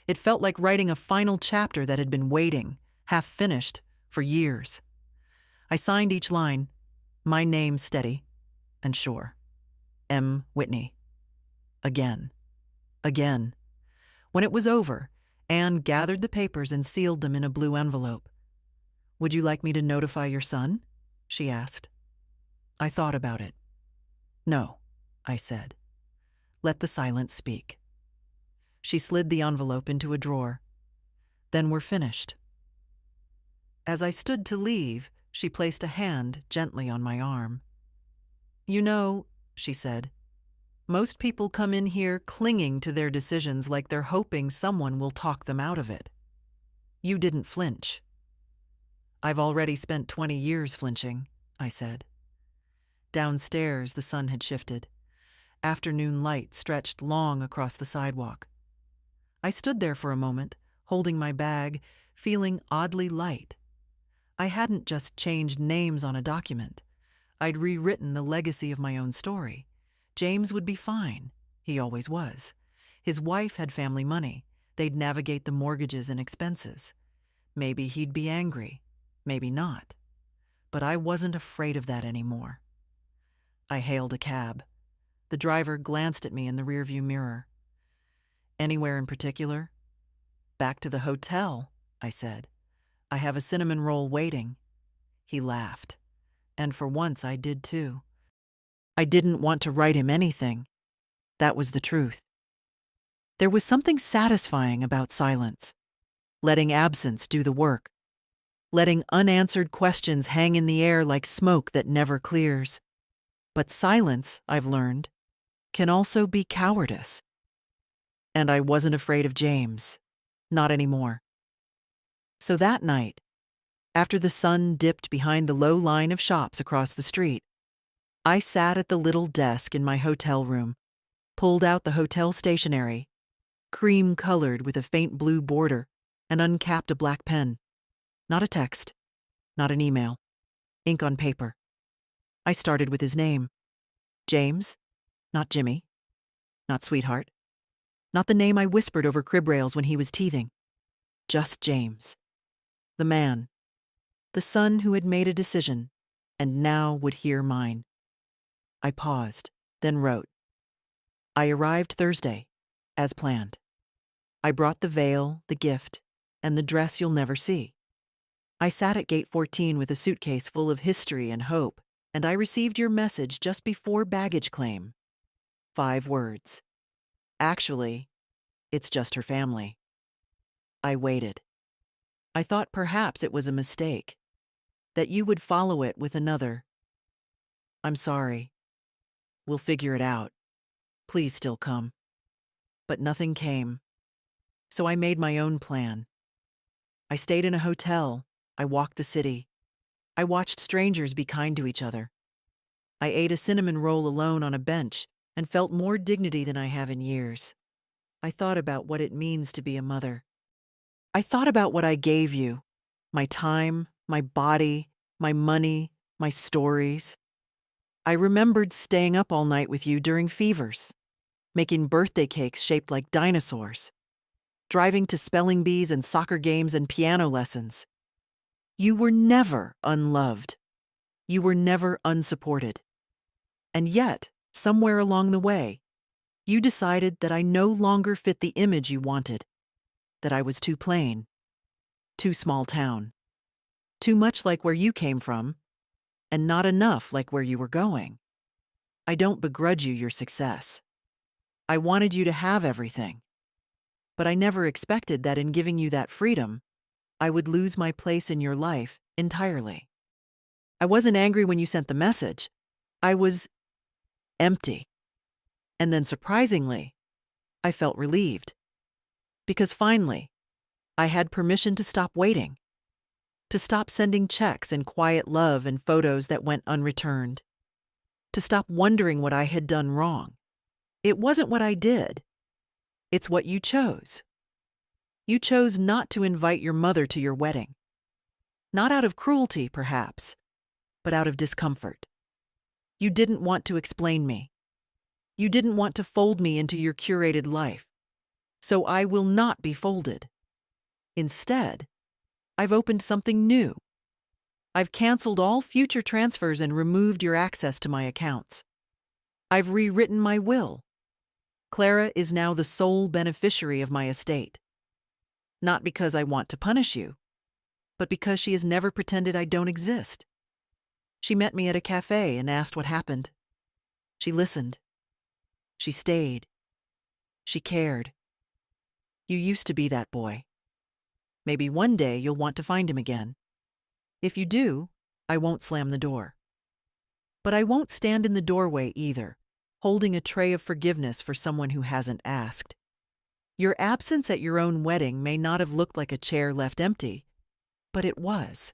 It felt like writing a final chapter that had been waiting, half finished, for years. I signed each line, my name steady and sure. M. Whitney. Again. Again. When it was over, Anne gathered the papers and sealed them in a blue envelope. "Would you like me to notify your son?" she asked. I thought about it. "No," I said. "Let the silence speak." She slid the envelope into a drawer. "Then we're finished." As I stood to leave, she placed a hand gently on my arm. "You know," she said, "most people come in here clinging to their decisions like they're hoping someone will talk them out of it. You didn't flinch." "I've already spent 20 years flinching," I said. Downstairs, the sun had shifted. Afternoon light stretched long across the sidewalk. I stood there for a moment, holding my bag, feeling oddly light. I hadn't just changed names on a document. I'd rewritten the legacy of my own story. James would be fine. He always was. His wife had family money. They'd navigate the mortgages and expenses. Maybe he'd be angry. Maybe not. But I wasn't afraid of that anymore. I hailed a cab. The driver glanced at me in the rearview mirror. "Anywhere in particular?" "Back to the hotel," I said. "I have a cinnamon roll waiting." He laughed. And for once I did too. I didn't want to write him anything. That was the truth. There was something satisfying about silence. Letting absence do the work. Letting unanswered questions hang in the air like smoke that never clears. But silence, I've learned, can also be cowardice. And I wasn't afraid of James. Not anymore. So that night, after the sun dipped behind the low line of shops across the street, I sat at the little desk in my hotel room, pulled out the hotel stationery, cream-colored with a faint blue border, and uncapped a black pen. Not a text, not an email, ink on paper. I started with his name. James, not Jimmy, not sweetheart, not the name I whispered over crib rails when he was teething. Just James. The man. The son who had made a decision and now would hear mine. I paused, then wrote. "I arrived Thursday, as planned. I brought the veil, the gift, and the dress you'll never see. I sat at gate 14 with a suitcase full of history and hope, and I received your message just before baggage claim. 5 words. Actually, it's just her family." I waited. I thought perhaps it was a mistake, that you would follow it with another. "I'm sorry. We'll figure it out. Please still come." But nothing came. So I made my own plan. I stayed in a hotel. I walked the city. I watched strangers be kind to each other. I ate a cinnamon roll alone on a bench and felt more dignity than I have in years. I thought about what it means to be a mother. I thought about what I gave you, my time, my body, my money, my stories. I remembered staying up all night with you during fevers, making birthday cakes shaped like dinosaurs, driving to spelling bees and soccer games and piano lessons. You were never unloved. You were never unsupported. And yet, somewhere along the way, you decided that I no longer fit the image you wanted, that I was too plain, too small town, too much like where you came from, and not enough like where you were going. I don't begrudge you your success. I wanted you to have everything. But I never expected that in giving you that freedom, I would lose my place in your life entirely. I wasn't angry when you sent the message. I was empty. And then surprisingly, I felt relieved. Because finally, I had permission to stop waiting, to stop sending checks and quiet love and photos that went unreturned, to stop wondering what I had done wrong. It wasn't what I did. It's what you chose. You chose not to invite your mother to your wedding. Not out of cruelty, perhaps, but out of discomfort. You didn't want to explain me. You didn't want to fold me into your curated life. So I will not be folded. Instead, I've opened something new. I've canceled all future transfers and removed your access to my accounts. I've rewritten my will. Clara is now the sole beneficiary of my estate. Not because I want to punish you, but because she has never pretended I don't exist. She met me at a cafe and asked what happened. She listened. She stayed. She cared. You used to be that boy. Maybe one day you'll want to find him again. If you do, I won't slam the door. But I won't stand in the doorway either, holding a tray of forgiveness for someone who hasn't asked. Your absence at your own wedding may not have looked like a chair left empty, but it was.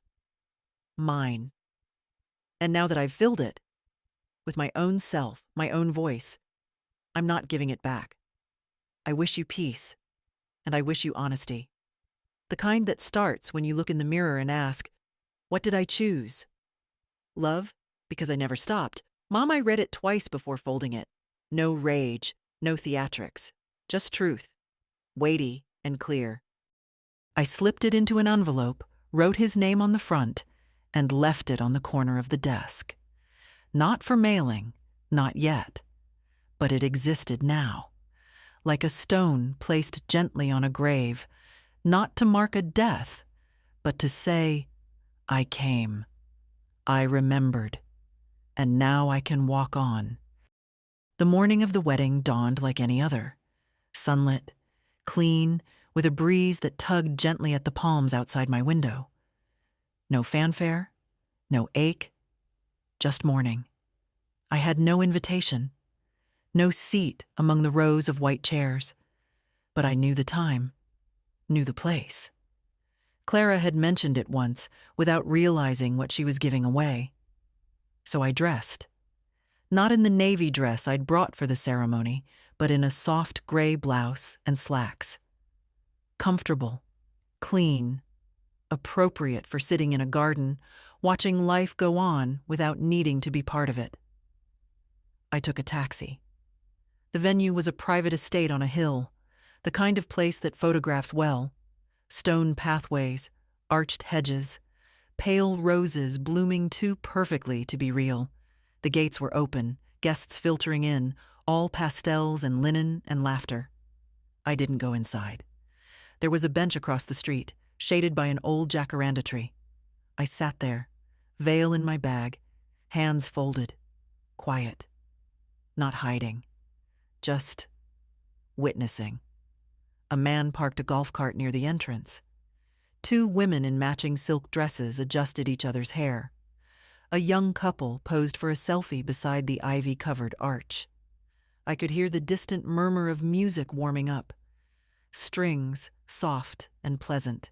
Mine. And now that I've filled it, with my own self, my own voice, I'm not giving it back. I wish you peace, and I wish you honesty. The kind that starts when you look in the mirror and ask, what did I choose? Love, because I never stopped. Mom, I read it twice before folding it. No rage, no theatrics, just truth, weighty and clear. I slipped it into an envelope, wrote his name on the front, and left it on the corner of the desk. Not for mailing, not yet. But it existed now, like a stone placed gently on a grave, not to mark a death, but to say, I came, I remembered, and now I can walk on. The morning of the wedding dawned like any other, sunlit, clean, with a breeze that tugged gently at the palms outside my window. No fanfare, no ache, just morning. I had no invitation, no seat among the rows of white chairs, but I knew the time, knew the place. Clara had mentioned it once without realizing what she was giving away. So I dressed. Not in the navy dress I'd brought for the ceremony, but in a soft gray blouse and slacks. Comfortable, clean, appropriate for sitting in a garden, watching life go on without needing to be part of it. I took a taxi. The venue was a private estate on a hill, the kind of place that photographs well. Stone pathways, arched hedges, pale roses blooming too perfectly to be real. The gates were open, guests filtering in, all pastels and linen and laughter. I didn't go inside. There was a bench across the street, shaded by an old jacaranda tree. I sat there, veil in my bag, hands folded, quiet, not hiding, just witnessing. A man parked a golf cart near the entrance. Two women in matching silk dresses adjusted each other's hair. A young couple posed for a selfie beside the ivy-covered arch. I could hear the distant murmur of music warming up, strings soft and pleasant.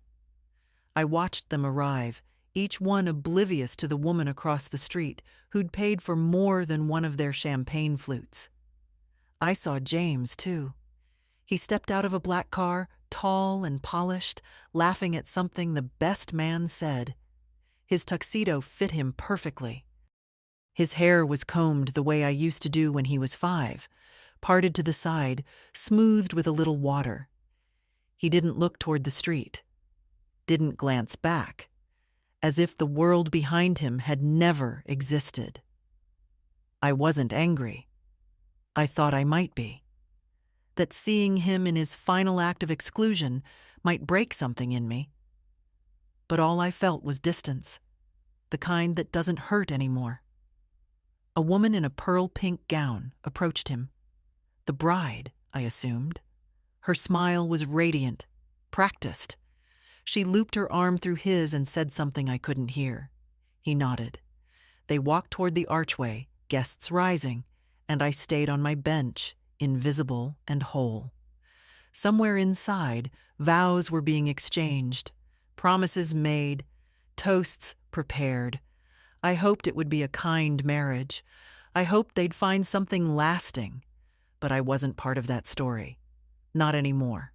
I watched them arrive, each one oblivious to the woman across the street who'd paid for more than one of their champagne flutes. I saw James, too. He stepped out of a black car, tall and polished, laughing at something the best man said. His tuxedo fit him perfectly. His hair was combed the way I used to do when he was 5, parted to the side, smoothed with a little water. He didn't look toward the street, didn't glance back, as if the world behind him had never existed. I wasn't angry. I thought I might be. That seeing him in his final act of exclusion might break something in me. But all I felt was distance, the kind that doesn't hurt anymore. A woman in a pearl pink gown approached him. The bride, I assumed. Her smile was radiant, practiced. She looped her arm through his and said something I couldn't hear. He nodded. They walked toward the archway, guests rising, and I stayed on my bench, invisible and whole. Somewhere inside, vows were being exchanged, promises made, toasts prepared. I hoped it would be a kind marriage. I hoped they'd find something lasting. But I wasn't part of that story. Not anymore.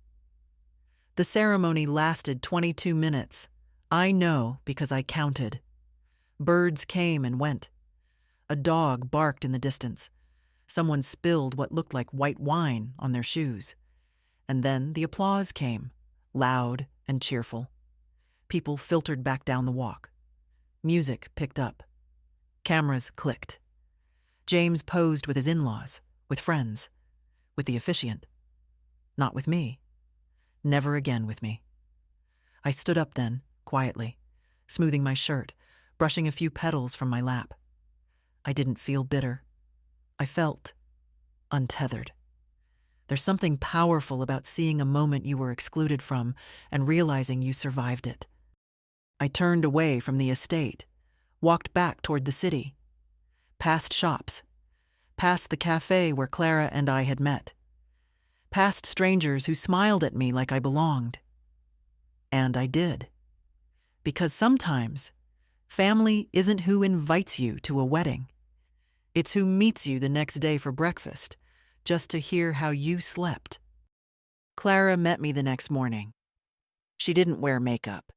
The ceremony lasted 22 minutes. I know because I counted. Birds came and went. A dog barked in the distance. Someone spilled what looked like white wine on their shoes. And then the applause came, loud and cheerful. People filtered back down the walk. Music picked up. Cameras clicked. James posed with his in-laws, with friends, with the officiant. Not with me. Never again with me. I stood up then, quietly, smoothing my shirt, brushing a few petals from my lap. I didn't feel bitter. I felt untethered. There's something powerful about seeing a moment you were excluded from and realizing you survived it. I turned away from the estate, walked back toward the city, past shops, past the cafe where Clara and I had met, past strangers who smiled at me like I belonged. And I did. Because sometimes, family isn't who invites you to a wedding. It's who meets you the next day for breakfast, just to hear how you slept. Clara met me the next morning. She didn't wear makeup.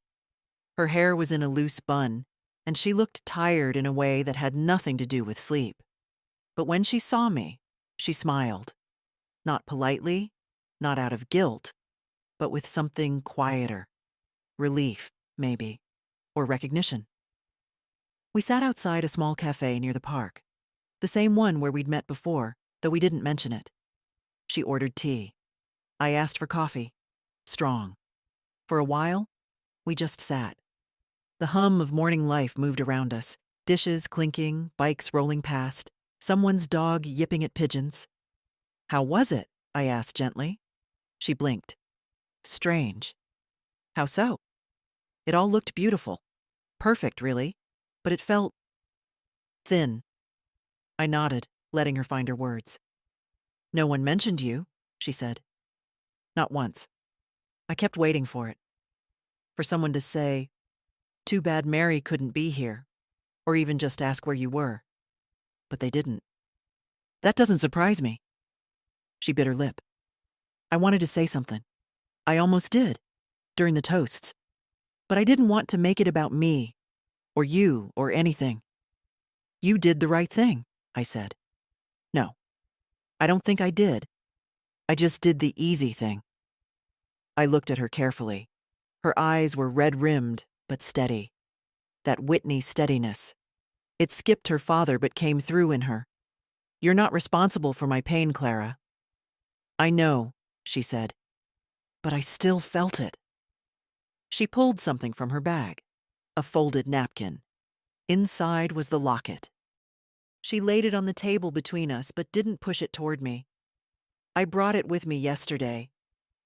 Her hair was in a loose bun, and she looked tired in a way that had nothing to do with sleep. But when she saw me, she smiled. Not politely, not out of guilt, but with something quieter. Relief, maybe, or recognition. We sat outside a small cafe near the park, the same one where we'd met before, though we didn't mention it. She ordered tea. I asked for coffee. Strong. For a while, we just sat. The hum of morning life moved around us, dishes clinking, bikes rolling past, someone's dog yipping at pigeons. How was it? I asked gently. She blinked. Strange. How so? It all looked beautiful. Perfect, really. But it felt thin. I nodded, letting her find her words. No one mentioned you, she said. Not once. I kept waiting for it. For someone to say, too bad Mary couldn't be here, or even just ask where you were. But they didn't. That doesn't surprise me. She bit her lip. I wanted to say something. I almost did, during the toasts. But I didn't want to make it about me, or you, or anything. You did the right thing, I said. No, I don't think I did. I just did the easy thing. I looked at her carefully. Her eyes were red-rimmed, but steady. That Whitney steadiness. It skipped her father but came through in her. You're not responsible for my pain, Clara. I know, she said, but I still felt it. She pulled something from her bag, a folded napkin. Inside was the locket. She laid it on the table between us but didn't push it toward me. I brought it with me yesterday.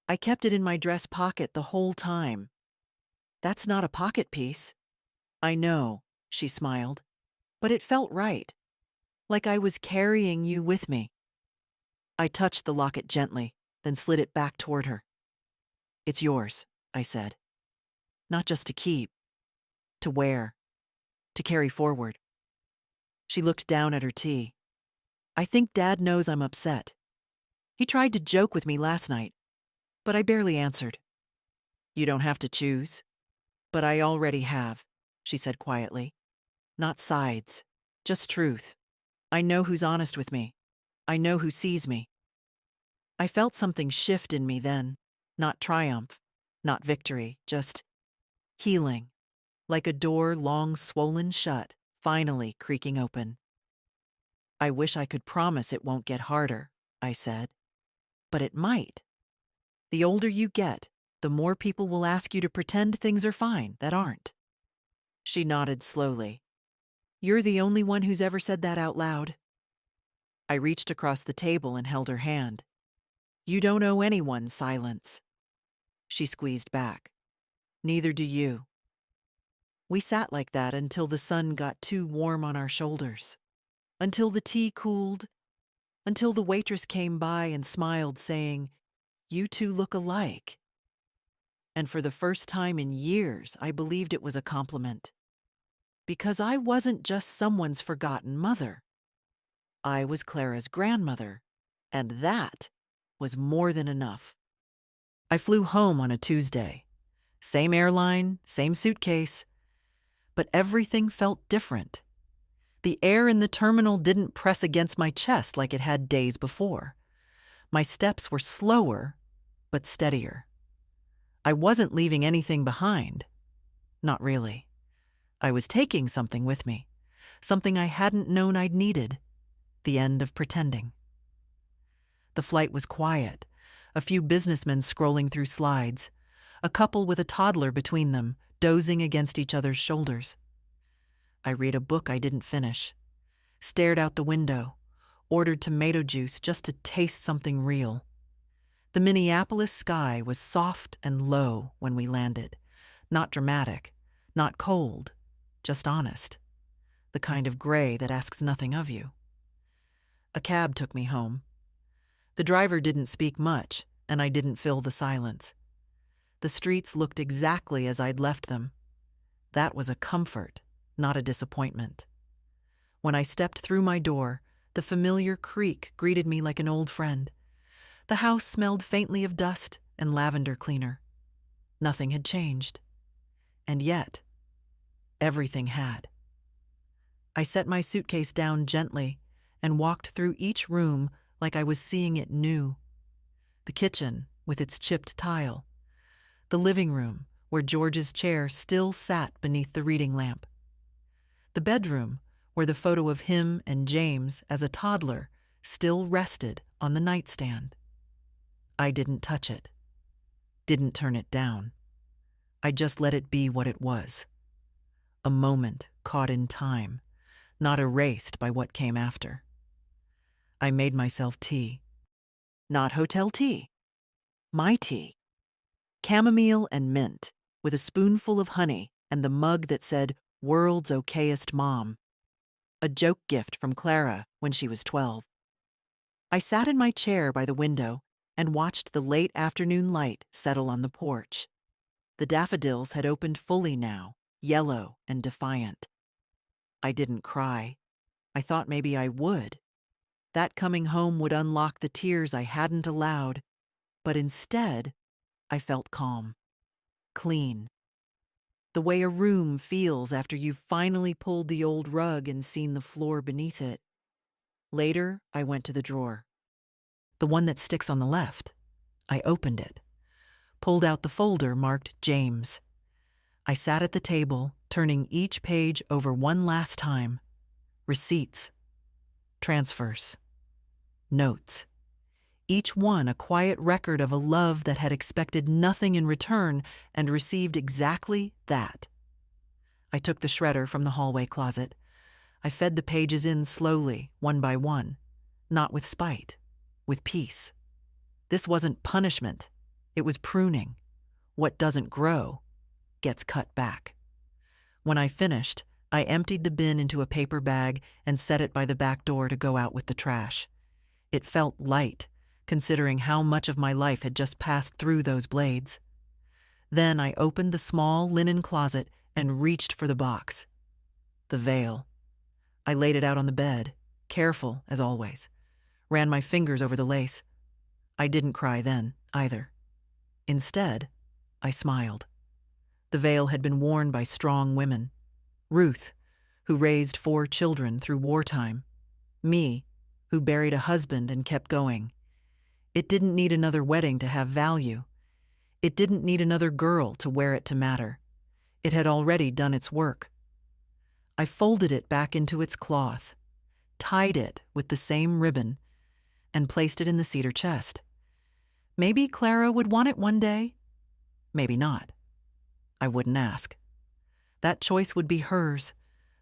I kept it in my dress pocket the whole time. That's not a pocket piece. I know, she smiled, but it felt right, like I was carrying you with me. I touched the locket gently, then slid it back toward her. It's yours, I said. Not just to keep, to wear, to carry forward. She looked down at her tea. I think Dad knows I'm upset. He tried to joke with me last night, but I barely answered. You don't have to choose. But I already have, she said quietly. Not sides, just truth. I know who's honest with me. I know who sees me. I felt something shift in me then. Not triumph, not victory, just healing. Like a door long swollen shut, finally creaking open. I wish I could promise it won't get harder, I said. But it might. The older you get, the more people will ask you to pretend things are fine that aren't. She nodded slowly. You're the only one who's ever said that out loud. I reached across the table and held her hand. You don't owe anyone silence. She squeezed back. Neither do you. We sat like that until the sun got too warm on our shoulders. Until the tea cooled. Until the waitress came by and smiled, saying, You two look alike. And for the first time in years, I believed it was a compliment. Because I wasn't just someone's forgotten mother. I was Clara's grandmother, and that was more than enough. I flew home on a Tuesday. Same airline, same suitcase, but everything felt different. The air in the terminal didn't press against my chest like it had days before. My steps were slower, but steadier. I wasn't leaving anything behind. Not really. I was taking something with me, something I hadn't known I'd needed. The end of pretending. The flight was quiet, a few businessmen scrolling through slides, a couple with a toddler between them, dozing against each other's shoulders. I read a book I didn't finish, stared out the window, ordered tomato juice just to taste something real. The Minneapolis sky was soft and low when we landed, not dramatic, not cold, just honest, the kind of gray that asks nothing of you. A cab took me home. The driver didn't speak much, and I didn't fill the silence. The streets looked exactly as I'd left them. That was a comfort, not a disappointment. When I stepped through my door, the familiar creak greeted me like an old friend. The house smelled faintly of dust and lavender cleaner. Nothing had changed. And yet, everything had. I set my suitcase down gently and walked through each room like I was seeing it new. The kitchen, with its chipped tile. The living room, where George's chair still sat beneath the reading lamp. The bedroom, where the photo of him and James as a toddler still rested on the nightstand. I didn't touch it. Didn't turn it down. I just let it be what it was. A moment caught in time, not erased by what came after. I made myself tea. Not hotel tea. My tea. Chamomile and mint, with a spoonful of honey and the mug that said, World's Okayest Mom. A joke gift from Clara when she was 12. I sat in my chair by the window and watched the late afternoon light settle on the porch. The daffodils had opened fully now, yellow and defiant. I didn't cry. I thought maybe I would. That coming home would unlock the tears I hadn't allowed, but instead, I felt calm, clean. The way a room feels after you've finally pulled the old rug and seen the floor beneath it. Later, I went to the drawer. The one that sticks on the left. I opened it, pulled out the folder marked James. I sat at the table, turning each page over one last time. Receipts, transfers, notes. Each one a quiet record of a love that had expected nothing in return and received exactly that. I took the shredder from the hallway closet. I fed the pages in slowly, one by one, not with spite, with peace. This wasn't punishment. It was pruning. What doesn't grow gets cut back. When I finished, I emptied the bin into a paper bag and set it by the back door to go out with the trash. It felt light, considering how much of my life had just passed through those blades. Then I opened the small linen closet and reached for the box. The veil. I laid it out on the bed, careful as always. Ran my fingers over the lace. I didn't cry then, either. Instead, I smiled. The veil had been worn by strong women. Ruth, who raised 4 children through wartime. Me, who buried a husband and kept going. It didn't need another wedding to have value. It didn't need another girl to wear it to matter. It had already done its work. I folded it back into its cloth, tied it with the same ribbon, and placed it in the cedar chest. Maybe Clara would want it one day. Maybe not. I wouldn't ask. That choice would be hers,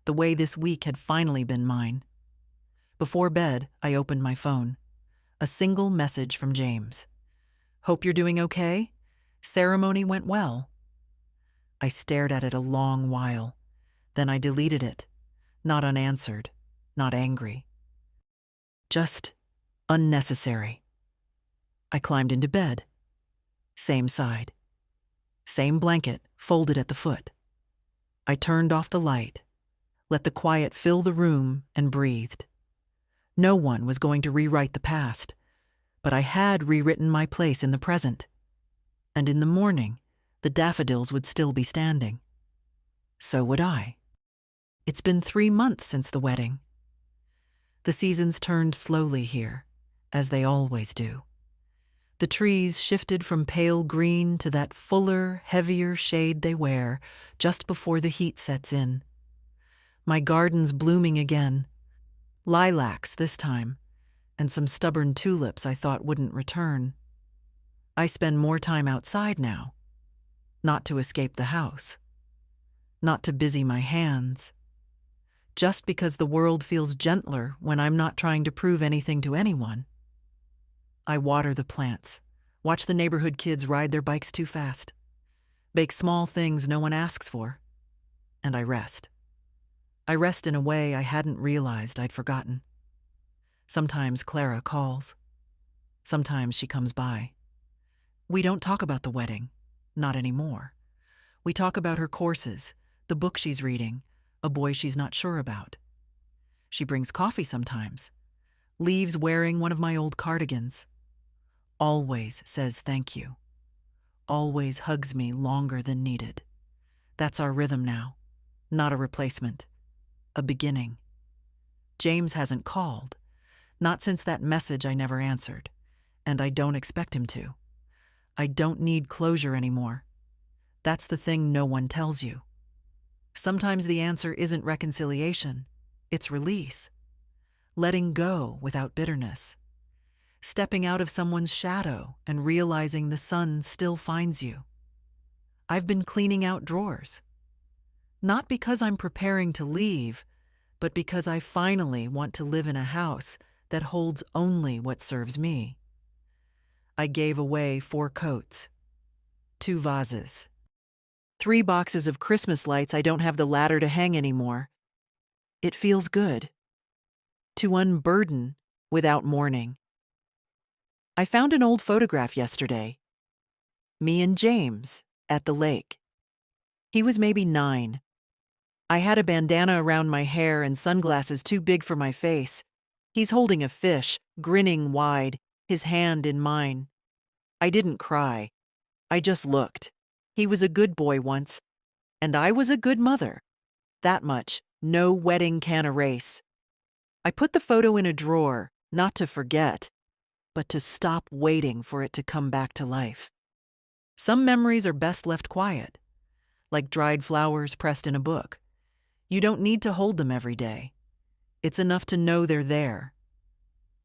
the way this week had finally been mine. Before bed, I opened my phone. A single message from James. "Hope you're doing okay. Ceremony went well." I stared at it a long while. Then I deleted it, not unanswered, not angry. Just unnecessary. I climbed into bed. Same side. Same blanket folded at the foot. I turned off the light, let the quiet fill the room, and breathed. No one was going to rewrite the past, but I had rewritten my place in the present. And in the morning, the daffodils would still be standing. So would I. It's been 3 months since the wedding. The seasons turned slowly here, as they always do. The trees shifted from pale green to that fuller, heavier shade they wear just before the heat sets in. My garden's blooming again. Lilacs this time, and some stubborn tulips I thought wouldn't return. I spend more time outside now, not to escape the house, not to busy my hands, just because the world feels gentler when I'm not trying to prove anything to anyone. I water the plants, watch the neighborhood kids ride their bikes too fast, bake small things no one asks for, and I rest. I rest in a way I hadn't realized I'd forgotten. Sometimes Clara calls. Sometimes she comes by. We don't talk about the wedding, not anymore. We talk about her courses, the book she's reading, a boy she's not sure about. She brings coffee sometimes, leaves wearing one of my old cardigans. Always says thank you. Always hugs me longer than needed. That's our rhythm now, not a replacement. A beginning. James hasn't called, not since that message I never answered, and I don't expect him to. I don't need closure anymore. That's the thing no one tells you. Sometimes the answer isn't reconciliation, it's release. Letting go without bitterness. Stepping out of someone's shadow and realizing the sun still finds you. I've been cleaning out drawers. Not because I'm preparing to leave, but because I finally want to live in a house that holds only what serves me. I gave away 4 coats, 2 vases, 3 boxes of Christmas lights I don't have the ladder to hang anymore. It feels good to unburden without mourning. I found an old photograph yesterday. Me and James at the lake. He was maybe 9. I had a bandana around my hair and sunglasses too big for my face. He's holding a fish, grinning wide, his hand in mine. I didn't cry. I just looked. He was a good boy once, and I was a good mother. That much, no wedding can erase. I put the photo in a drawer, not to forget, but to stop waiting for it to come back to life. Some memories are best left quiet, like dried flowers pressed in a book. You don't need to hold them every day. It's enough to know they're there.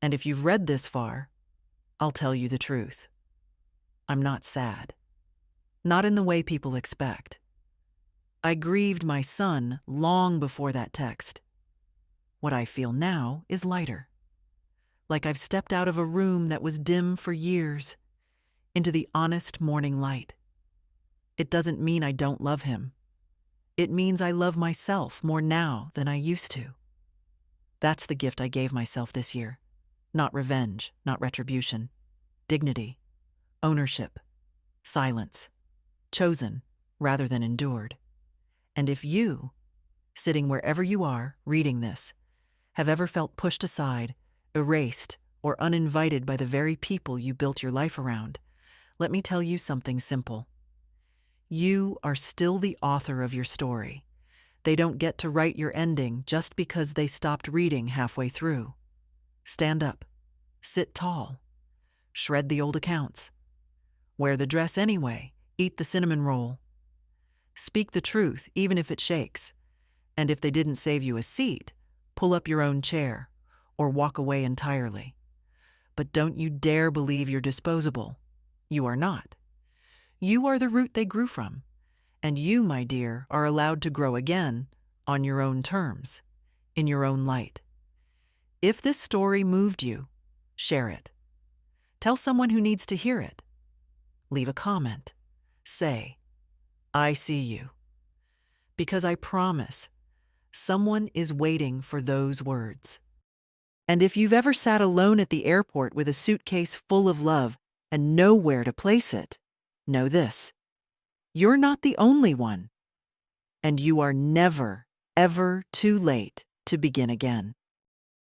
And if you've read this far, I'll tell you the truth. I'm not sad. Not in the way people expect. I grieved my son long before that text. What I feel now is lighter. Like I've stepped out of a room that was dim for years, into the honest morning light. It doesn't mean I don't love him. It means I love myself more now than I used to. That's the gift I gave myself this year. Not revenge, not retribution. Dignity, ownership, silence. Chosen rather than endured. And if you, sitting wherever you are, reading this, have ever felt pushed aside, erased, or uninvited by the very people you built your life around, Let me tell you something simple. You are still the author of your story. They don't get to write your ending just because they stopped reading halfway through. Stand up. Sit tall. Shred the old accounts. Wear the dress anyway. Eat the cinnamon roll. Speak the truth, even if it shakes. And if they didn't save you a seat, pull up your own chair or walk away entirely. But don't you dare believe you're disposable. You are not. You are the root they grew from. And you, my dear, are allowed to grow again on your own terms, in your own light. If this story moved you, share it. Tell someone who needs to hear it. Leave a comment. Say, I see you. Because I promise, someone is waiting for those words. And if you've ever sat alone at the airport with a suitcase full of love and nowhere to place it, know this: you're not the only one. And you are never, ever too late to begin again.